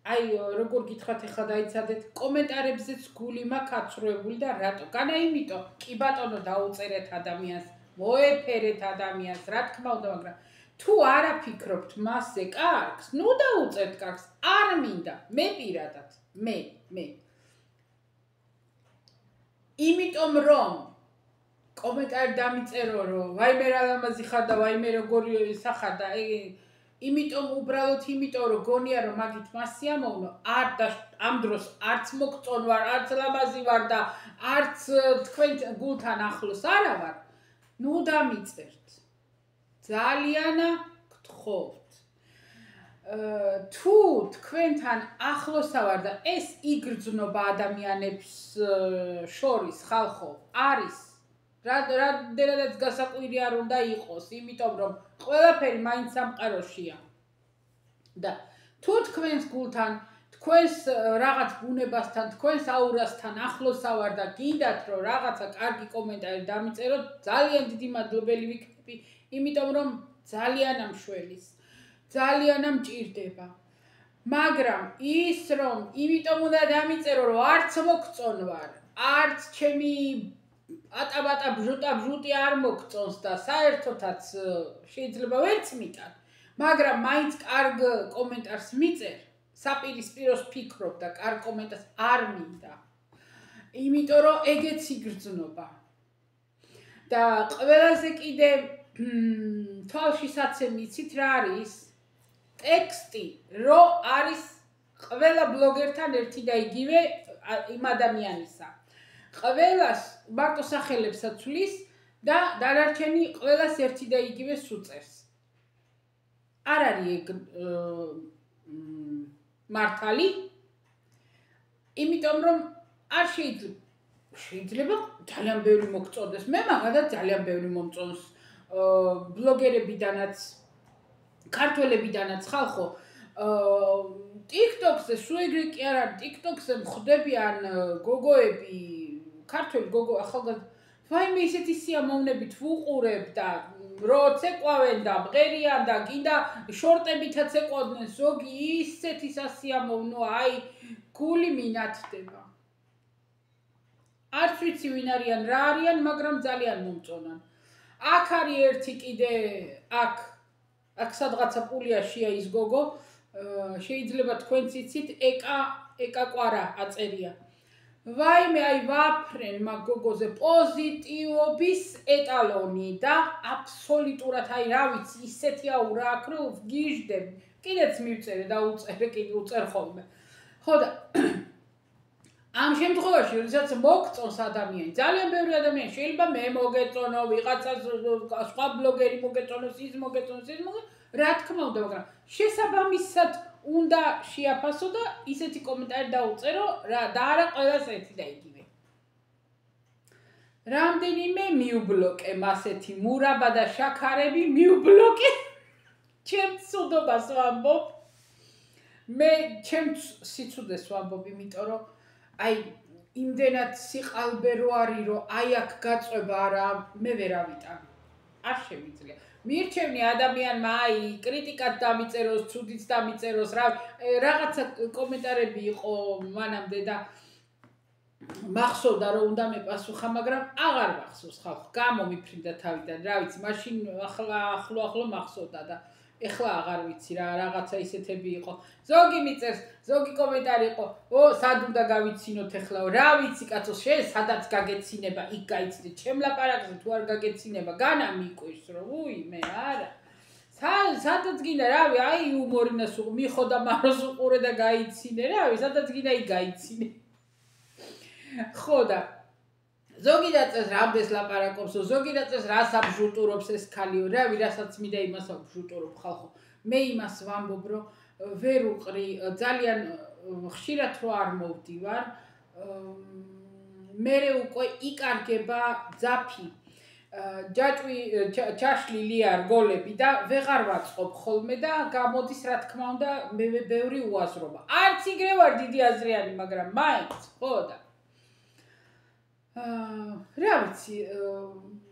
აი როგორ გითხრათ ეხლა დაიცადეთ კომენტარებზეც გული მაქვს აცრუებული და რატო? განა იმიტომ კი ბატონო დაუწერეთ ადამიანს, მოეფერეთ ადამიანს, რა თქმა უნდა, მაგრამ თუ არაფიქრობთ მასზე კარგს, ნუ დაუწერთ კარგს, არ მინდა, მე პირადად, მე იმიტომ რომ კომენტარი დამიწერო რომ ვაიმე რა ლამაზი ხარ და ვაიმე როგორი სახარ და იმიტომ უბრალოდ იმიტომ რომ გონია რომ მაგით მასია მომნო ამ დროს არც მოგწონ ვარ, არც ლამაზი ვარ და არც თქვენ გულთან ახლოს არა ვარ, ნუ დამიწერთ. ძალიან გთხოვთ. თუ თქვენთან ახლოსა ვარ და ეს იგრძნობა ადამიანებს შორის ხალხო არის რამდენადაც გასაკვირი არ უნდა იყოს, იმიტომ რომ ყველაფერი მაინც სამყაროშია. და თუ თქვენს გულთან, თქვენს რაღაც ბუნებასთან, თქვენს აურასთან ახლოსა ვარ და გინდათ რომ რაღაცა კარგი კომენტარი დამიწეროთ, ძალიან დიდი მადლობელი ვიქნები, იმიტომ რომ ძალიან ამშველის, ძალიან ამჭირდება. მაგრამ ის რომ იმიტომ უნდა დამიწერო რომ არც მოგწონ ვარ, არც ჩემი ატაბატა ბჟუტი არ მოგწონს და საერთოდაც შეიძლება ვერც მიტან, მაგრამ მაინც კარგ კომენტარს მიწერ, საპირისპიროს ფიქრობ და კარგ კომენტარს არ მინდა. იმიტომ რომ ეგეც იგრძნობა. და ყველაზე კიდე თვალში საცემი იცით რა არის? ტექსტი, რო არის ყველა ბლოგერთან ერთი და იგივე იმ ადამიანისა. ყველას მარტო სახელებსაც ვლის და დანარჩენი ყველას ერთი და იგივეს უწერს. არ არის ეგ მართალი, იმიტომ რომ არ შეიძლება ძალიან ბევრი მოგწონდეს. მე მაგალითად ძალიან ბევრი მომწონს ბლოგერებიდანაც, ქართველებიდანაც ხალხო. TikTok-ზე სულ ეგრე კი არ არის, TikTok-ზე მხვდებიან გოგოები, ქართველი გოგო ახალგაზრდა, ვაიმე ისეთი სიამოვნებით ვუყურებ და როც ეყვავენ და მღერიან და კიდე შორტებითაც ეყვავდნენ, ზოგი ისეთი სასიამოვნოა, აი გული მინათდება. არც ვიცი ვინ არიან, რა არიან, მაგრამ ძალიან მომწონან. აქ არის ერთი კიდე, აქ სადღაცა პულიაშია ის გოგო, შეიძლება თქვენც იცით, ეკა კვარა აწერია. ვაიმე, აი ვაფრენ მაგ გოგოზე პოზიტივობის ეტალონი და აბსოლუტურად, აი რა ვიცი, ისეთი აურა აქვს, რომ ვგიჟდები. კიდეც მივწერე და უწერ ხოლმე. ხო და ამ შემთხვევაში, როდესაც მოგწონს ადამიანი, ძალიან ბევრი ადამიანი შეიძლება მე მოგეწონო, ვიღაცა სხვა ბლოგერი მოგეწონოს, ის მოგეწონოს, რა თქმა უნდა, მაგრამ შესაბამისად უნდა შეაფასო და ისეთი კომენტარი დაუწერო და არა ყველას ერთი და იგივე. რამდენიმე მიუბლოკე მასეთი მურაბა და შაქარები მიუბლოკე. ჩემს სუდობას ვამბობ. მე ჩემს სიცუდეს ვამბობ, იმიტომ რომ აი იმდენად სიყალბე რო არის, რომ აი აქ გაწვება არა, მე ვერავიტან. არ შემიძლია. მირჩევნი ადამიანმა აი კრიტიკად დამიწეროს, ცუდიც დამიწეროს, რაღაცა კომენტარები იყო მანამდე და მახსოვდა რომ უნდა მეპასუხა, მაგრამ აღარ მახსოვს ხალხ, გამომიფრინდა თავიდან, რა ვიცი, მაშინ ახლო მახსოვდა და ეხლა აღარ ვიცი რა, რაღაცა ისეთები იყო. ზოგი მიწერს, ზოგი კომენტარი იყო, სად უნდა გავიცინოთ ეხლა, რა ვიცი კაცო, შენ სადაც გაგეცინება, იქ გაიცინე, ჩემ ლაპარაკზე თუ არ გაგეცინება, განა მიყვირს რომ, მე არა. სადაც გინდა, რავი, აი იუმორინას მიხო და მაროს უყურე და გაიცინე, რავი, სადაც გინდა იქ გაიცინე. ხო და ზოგი დაწეს რამდენს ლაპარაკობს, ზოგი დაწეს რას აბჟუტურობს ეს ქალიო, რავი, რასაც მინდა იმას აბჟუტურობ ხალხო. მე იმას ვამბობ, რომ ვერ უყრი, ძალიან ხშირად რო არ მოვდივარ, მერე უკვე იკარგება ძაფი. ჯაჭვი ჩაშლილი არ გოლები და ვეღარ ვაწყობ ხოლმე და გამოდის რა თქმა უნდა მე ბევრი უაზრობა. არც იგრე ვარ დიდი აზრიანი, მაგრამ მაინც, ხო და რა ვიცი,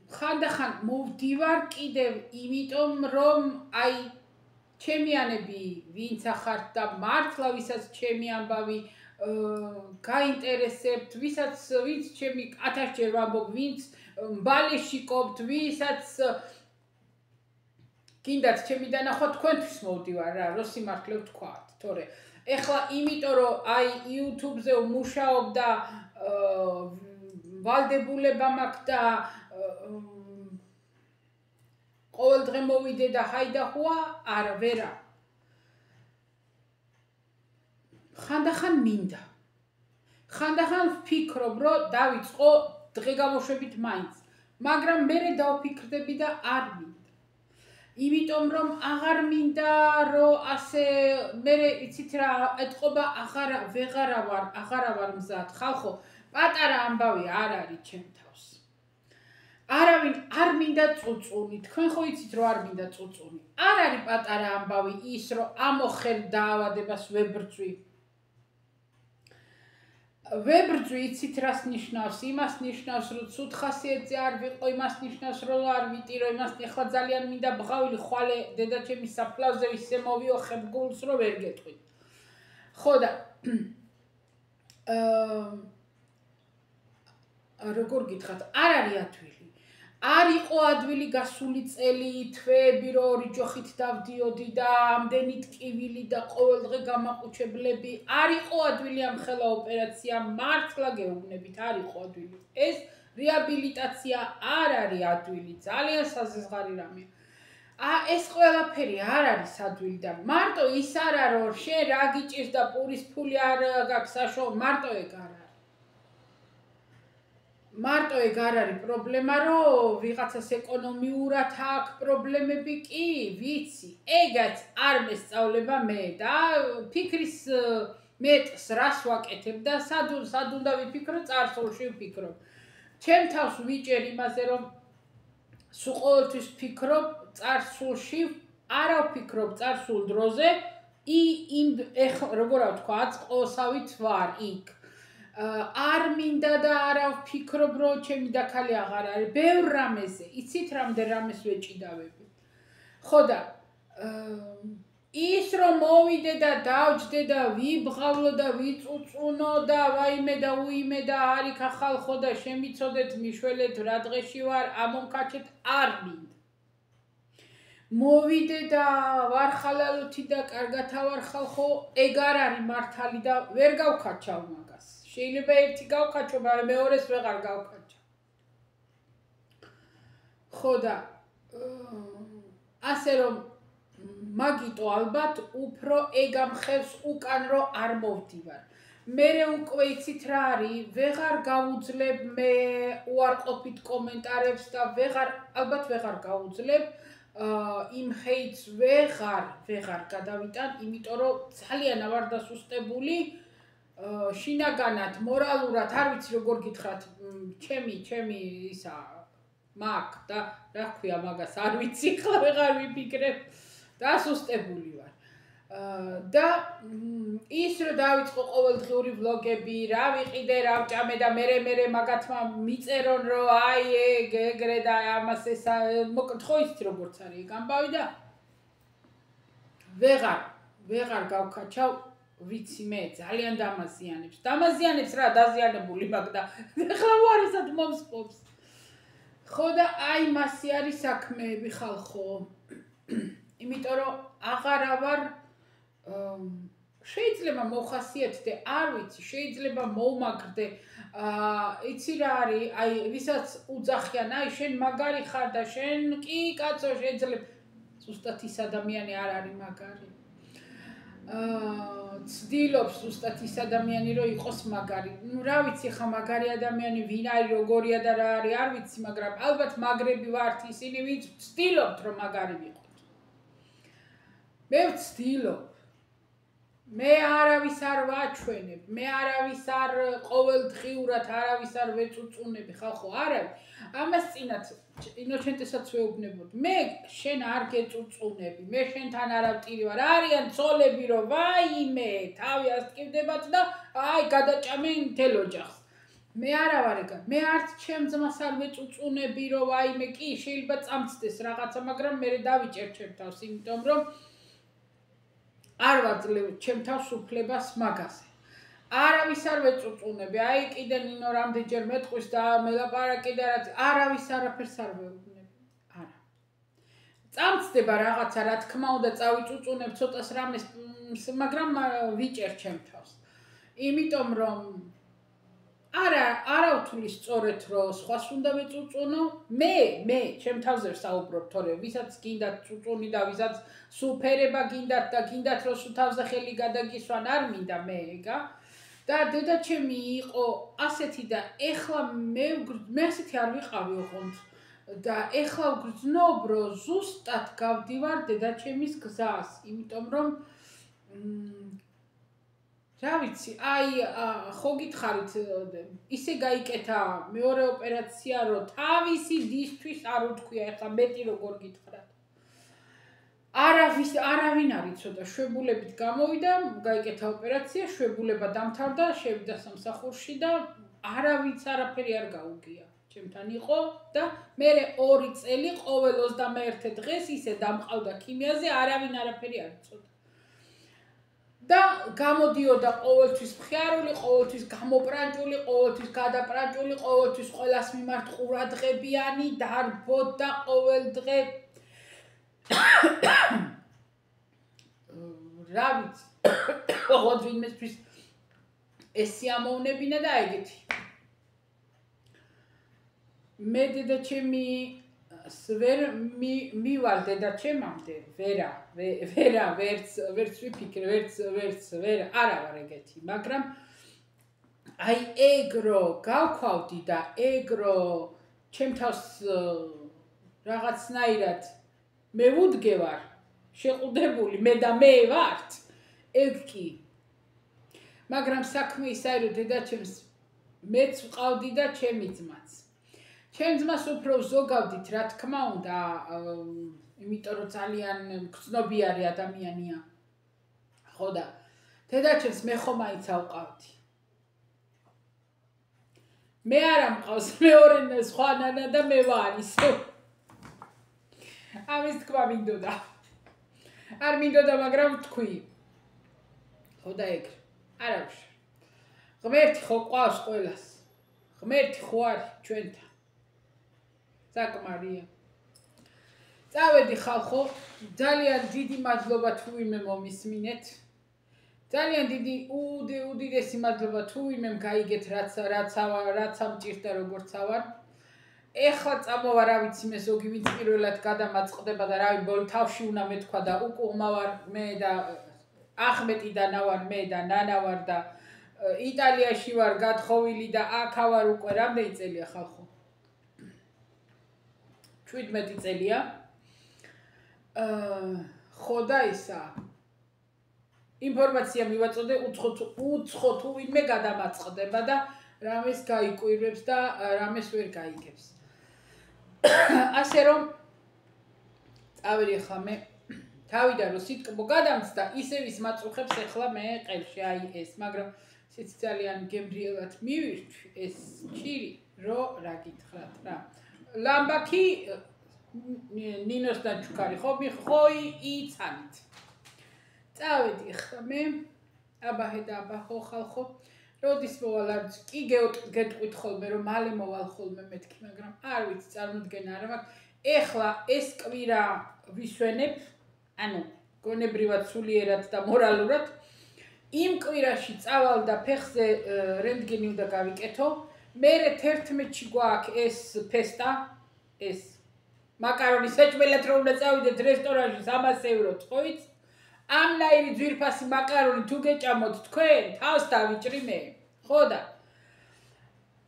ხანდახან მოვდივარ კიდევ იმიტომ, რომ აი ჩემიანები ვინც ახართ და მართლა ვისაც ჩემი ამბავი გაინტერესებთ, ვინც ჩემი 1000 ჯერ ვამბობ, ვინც ბალეში ყოფთ, ვისაც გინდათ ჩემი დანახვა, თქვენთვის მოვდივარ რა, რო სიმართლე ვთქვათ, თორე ეხლა იმიტომ რომ აი YouTube-ზე ვმუშაობ და ვალდებულება მაქვს და ყოველდღე მოვიდე და ჰაიდაჰუა, არა, ვერა. ხანდახან მინდა. ხანდახან ვფიქრობ, რომ დავიწყო დღე გამოშვებით მაინც, მაგრამ მერე დავფიქრდები და არ მინდა. იმიტომ რომ აღარ მინდა, რომ ასე მერე იცით რა, ეთყობა აღარა ვარ მზად, ხალხო, პატარა ამბავი არ არის ჩემ თავს. არავინ არ მინდა წუწუნი, თქვენ ხო იცით რომ არ მინდა წუწუნი. არ არის პატარა ამბავი ის რომ ამოხელ დაავადებას ვებრძვი. ვებრძვი იცით რას ნიშნავს? იმას ნიშნავს რომ ცუდ ხასიათზე არ ვიყო, იმას ნიშნავს რომ არ ვიტირო, იმას ეხლა ძალიან მინდა ბღავილი ხვალე დედაჩემის საფლავზე ისე მოვიოხებ გულს რომ ვერ გეტყვი. ხო და როგორ გითხრათ, არ არის ადვილი. არ იყო ადვილი გასული წელი, თვეები, რომ ორი ჯოხით დავდიოდი და ამდენი ტკივილი და ყოველდღე გამაყუჩებლები. არ იყო ადვილი ამ ხელა ოპერაცია, მართლა გეუბნებით, არ იყო ადვილი. ეს რეაბილიტაცია არ არის ადვილი, ძალიან საზღარი რამეა. ეს ყველაფერი არ არის ადვილი და მარტო ის არა რომ შენ რა გიჭირს და პურის ფული არ გაქვს საშუალო, მარტო ეგ არ არის. მარტო ეგ არ არის პრობლემა, რომ ვიღაცას ეკონომიურად აქვს პრობლემები, კი, ვიცი. ეგაც არ მესწავლება მე და ფიქრის მეტს რას ვაკეთებ და სად უნდა ვიფიქრო, წარსულში ვფიქრობ. ჩემ თავს ვიჭერ იმაზე, რომ სულ ყოველთვის ვფიქრობ წარსულში, არა ვფიქრობ წარსულ დროზე, როგორ ვთქვა, წყოსავით ვარ იქ. არ მინდა და არა ვფიქრობ, რომ ჩემი დაქალი აღარ არის. ბევრ რამეზე, იცით რამდენ რამეს ვეჭიდავები. ხო და ის რომ მოვიდე და დავჯდე და ვიბღავლო და ვიწუწუნო და ვაიმე და უიმე და არიქ ახალხო და შემიცოდეთ მიშველეთ რა დღეში ვარ, ამომკაჩეთ არ მინდა. მოვიდე და ვარ ხალალოთი და კარგათა ვარ ხალხო, ეგ არ არის მართალი და ვერ გავქაჩავ მაგას. შეიძლება ერთი გავქაჩო, მაგრამ მეორეს ვეღარ გავქაჩავ. ხო და ასე რომ მაგიტო ალბათ უფრო ეგ ამხევს უკან რომ არ მოვდივარ. მერე უკვე იცით რა არის, ვეღარ გავუძლებ მე უარყოფით კომენტარებს და ალბათ ვეღარ გავუძლებ იმ ჰეიტს ვეღარ გადავიტან, იმიტომ რომ ძალიან ვარ დასუსტებული შინაგანად, მორალურად, არ ვიცი როგორ გითხრათ, ჩემი ისა მაგ და რა ქვია მაგას, არ ვიცი, ხლა ვეღარ ვიფიქრებ. დასუსტებული ვარ. და ის რომ დავიწყო ყოველდღიური ვლოგები, რა ვიყიდე, რა ვჭამე და მერე მაგათმა მიწერონ რომ აი ეგრე და ამას ესა, მოკლედ ხო იცით როგორც არის ეგ ამბავი და ვეღარ გავქაჩავ, ვიცი მე ძალიან დამაზიანებს რა დაზიანებული მაგ და ეხლა უარესად მომსპობს. ხო და აი მასი არის საქმეები ხალხო. იმიტომ რომ აღარა ვარ შეიძლება მოვხასიათდე, არ ვიცი, შეიძლება მოვმაგრდე, იცი რა არის, აი ვისაც უძახიან, აი შენ მაგარი ხარ და შენ კი კაცო შეიძლება, ზუსტად ის ადამიანი არ არის მაგარი. ცდილობს ზუსტად ის ადამიანი რომ იყოს მაგარი. ნუ რა ვიცი ხა მაგარი ადამიანი ვინ არის, როგორია და რა არის, არ ვიცი, მაგრამ ალბათ მაგრები ვართ ისინი, ვინც ცდილობთ რომ მაგარი ვიყო. მე ვცდილობ. მე არავის არ ვაჩვენებ, მე არავის არ ყოველდღიურად არავის არ ვეწუწუნები, ხალხო, არავის. ამას წინათ ინოჩენტესაც ვეუბნებოდ. მე შენ არ გეწუწუნები, მე შენთან არ ავტირი ვარ. არიან ცოლები რომ ვაიმე, თავი ასტკივდებათ და აი გადაჭამენ მთელ ოჯახს. მე არა ვარ ეგ. მე არც ჩემ ძმას არ ვეწუწუნები რომ ვაიმე, კი შეიძლება წამწდეს რაღაცა, მაგრამ მე დავიჭერ ჩემ თავს, იმიტომ რომ არ ვაძლევ ჩემ თავს უფლებას მაგაზე. არავის არ ვეწუწუნები, აი კიდე ნინო რამდენჯერ მეტყვის და მელაპარაკე და რაც არავის არაფერს არ ვეუბნები. არა. წამწდება რაღაცა, რა თქმა უნდა, წავიწუწუნებ ცოტას რამეს, მაგრამ ვიჭერ ჩემ თავს. იმიტომ რომ არა ვთვლი სწორედ რომ სხვას უნდა ვეწუწუნო, მე ჩემ თავზე ვსაუბრობ, თორე ვისაც გინდათ წუწუნი და ვისაც სუფერება გინდათ და გინდათ რომ სულ თავზე ხელი გადაგისვან, არ მინდა მე ეგა. და დედაჩემი იყო ასეთი და ეხლა მე ასეთი არ ვიყავი ოღონდ და ეხლა ვგრძნობ რომ ზუსტად გავდივარ დედაჩემის გზას, იმიტომ რომ რა ვიცი, აი ხო გითხარით, ისე გაიკეთა მეორე ოპერაცია, რომ თავისი დისთვის არ უთქვია, ეხლა მეტი როგორ გითხრათ. არავინ არ იცოდა, შვებულებით გამოვიდა, გაიკეთა ოპერაცია, შვებულება დამთავრდა, შევიდა სამსახურში და არავის არაფერი არ გაუგია. ჩემთან იყო და მე 2 წელი ყოველ 21 დღეს ისე დამყავდა ქიმიაზე, არავინ არაფერი არ იცოდა. და გამოდიოდა ყოველთვის მხიარული, ყოველთვის გამოპრანჭული, ყოველთვის გადაპრანჭული, ყოველთვის ყველას მიმართ ყურადღებიანი, დარბოდა ყოველ დღე. რა ვიცი, ოღონდ ვინმესთვის ეს სიამოვნებინა და ეგეთი. მე დედაჩემი ვერ მივალ დედაჩემამდე ვერც ვიფიქრე ვერც არა ვარ ეგეთი მაგრამ აი ეგრო გავქვავდი და ეგრო ჩემ თავს რაღაცნაირად მე ვუდგევარ შეყუდებული მე და მე ვართ ეგ კი მაგრამ საქმე ის არის რომ დედაჩემს მეც ვყავდი და ჩემი ძმაც ჩემ ძმას უფრო ვზოგავდით რა თქმა უნდა იმიტომ რომ ძალიან გრძნობიარე ადამიანია ხო და დედაჩემს მე ხომ მაინც ავყავდი მე არა მყავს მეორე სხვა ნანა და მე ვარ ისე ამის თქვა მინდოდა არ მინდოდა მაგრამ თქვი ხო და ეგ არავის ღმერთი ხო ყავს ყველას ღმერთი ხო არის ჩვენთან საკმარია წავედი ხალხო ძალიან დიდი მადლობა თუ ვინმე მომისმინეთ ძალიან დიდი უდიდესი მადლობა თუ ვინმემ გაიგეთ რაც ამჭირდა როგორც ავარ ეხლა წამოვა რა ვიცი მე ზოგი ვინც პირველად გადამაწყდება და რავი ბოლო თავში უნდა მეთქვა და უკუღმა ვარ მე და ახმეტი და ნავარ მე და ნანა ვარ და იტალიაში ვარ გათხოვილი და აქ ვარ უკვე რამდენი წელია ხალხო 17 წელია ხო და ისა ინფორმაცია მივაწოდე უცხო თუ ვინმე გადამაწყდება და რამეს გაიკვირვებს და რამეს ვერ გაიგებს ასე რომ წავედი ხა მე თავიდან რომ სიტკბო გადამცდა ისევ ის მაწუხებს ეხლა მე ყელში აი ეს მაგრამ სიც ძალიან გემრიელად მივირთვი ეს ჭირი რო რა გითხრათ რა ლამბაკი ნინოსთან ჩუქარი ხო იცანით წავედი ხა მე აბაჰე და აბაჰო ხალხო როდის მოვალ არც კი გეტყვით ხოლმე რომ მალე მოვალ ხოლმე მეთქი მაგრამ არ ვიცი წარმოდგენა არა მაქვს ეხლა ეს კვირა ვისვენებ ანუ გონებრივად სულიერად და მორალურად იმ კვირაში წავალ და ფეხზე რენტგენი უნდა გავიკეთო მერე 11-ში გვაქვს ეს ფესტა ეს მაკარონის საჭმელად რომ უნდა წავიდეთ რესტორანში 300 ევრო თხოვით ამნაირი ძვირფასი მაკარონი თუ გეჭამოთ თქვენ თავს დავიჭრი მე ხო და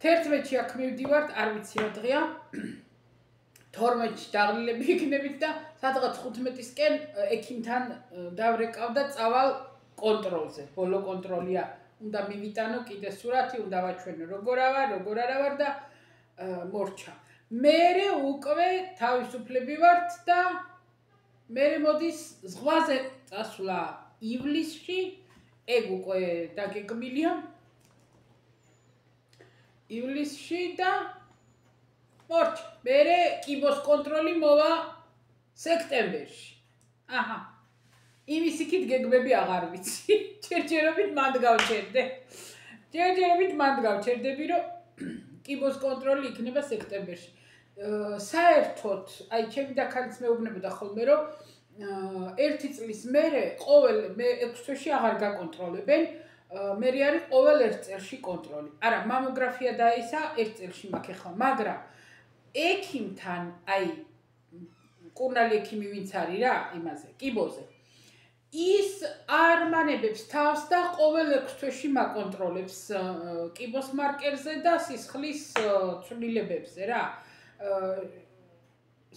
11-ში აქ მივდივართ არ ვიცი რა დღეა 12-ში დაღლილები იქნებით და სადღაც 15-ისკენ ექიმთან დავრეკავ და წავალ კონტროლზე ბოლო კონტროლია უნდა მივიტანო კიდე სურათი უნდა ვაჩვენო როგორ არა ვარ და მორჩა მერე უკვე თავისუფლები ვართ და მერე მოდის ზღვაზე წასვლა ივლისში ეგ უკვე დაგეგმილია ივლისში და მორჩა მერე კიბოს კონტროლი მოვა სექტემბერში აჰა იმის იქით გეგმები აღარ ვიცი ჯერჯერობით მანდ გავჩერდები რომ კიბოს კონტროლი იქნება სექტემბერში საერთოდ აი ჩემი დაქალიც მეუბნებოდა ხოლმე რომ ერთი წლის მერე ყოველ 6 თვეში აღარ გაკონტროლებენ მერე არის ყოველ 1 წელში კონტროლი არა მამოგრაფია და ისა 1 წელში მაქვს ახლა მაგრამ ექიმთან აი კურნალი ექიმი ვინც არის რა იმაზე კიბოზე ის არ მანებებს თავს და ყოველ 6 თვეში მაკონტროლებს კიბოს მარკერზე და სისხლის ცვლილებებზე რა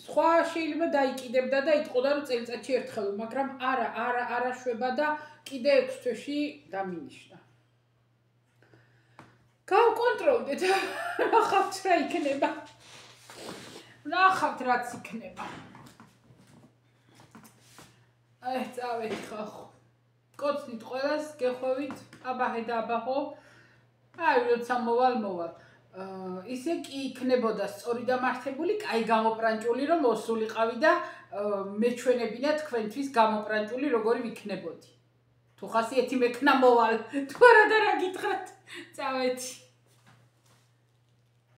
სხვა შეიძლება დაიკიდებდა და იტყოდა რომ წელიწადში ერთხელ მაგრამ არა შვება და კიდე 6 თვეში დამინიშნა გავკონტროლდეთ ნახავთ რა იქნება ნახავთ რაც იქნება აი წავედი ხახო კოცნით ყველას გეხვევით აბაჰე და აბაჰო აი როცა მოვალ ისე კი იქნებოდა სწორი დამართებული, კაი გამოპრანჭული რომ მოსულიყავი და მეჩვენებინა თქვენთვის გამოპრანჭული როგორი ვიქნებოდი. თუ ხასიათი მექნა მოვალ, თუ არა და რა გითხრათ, წავედი.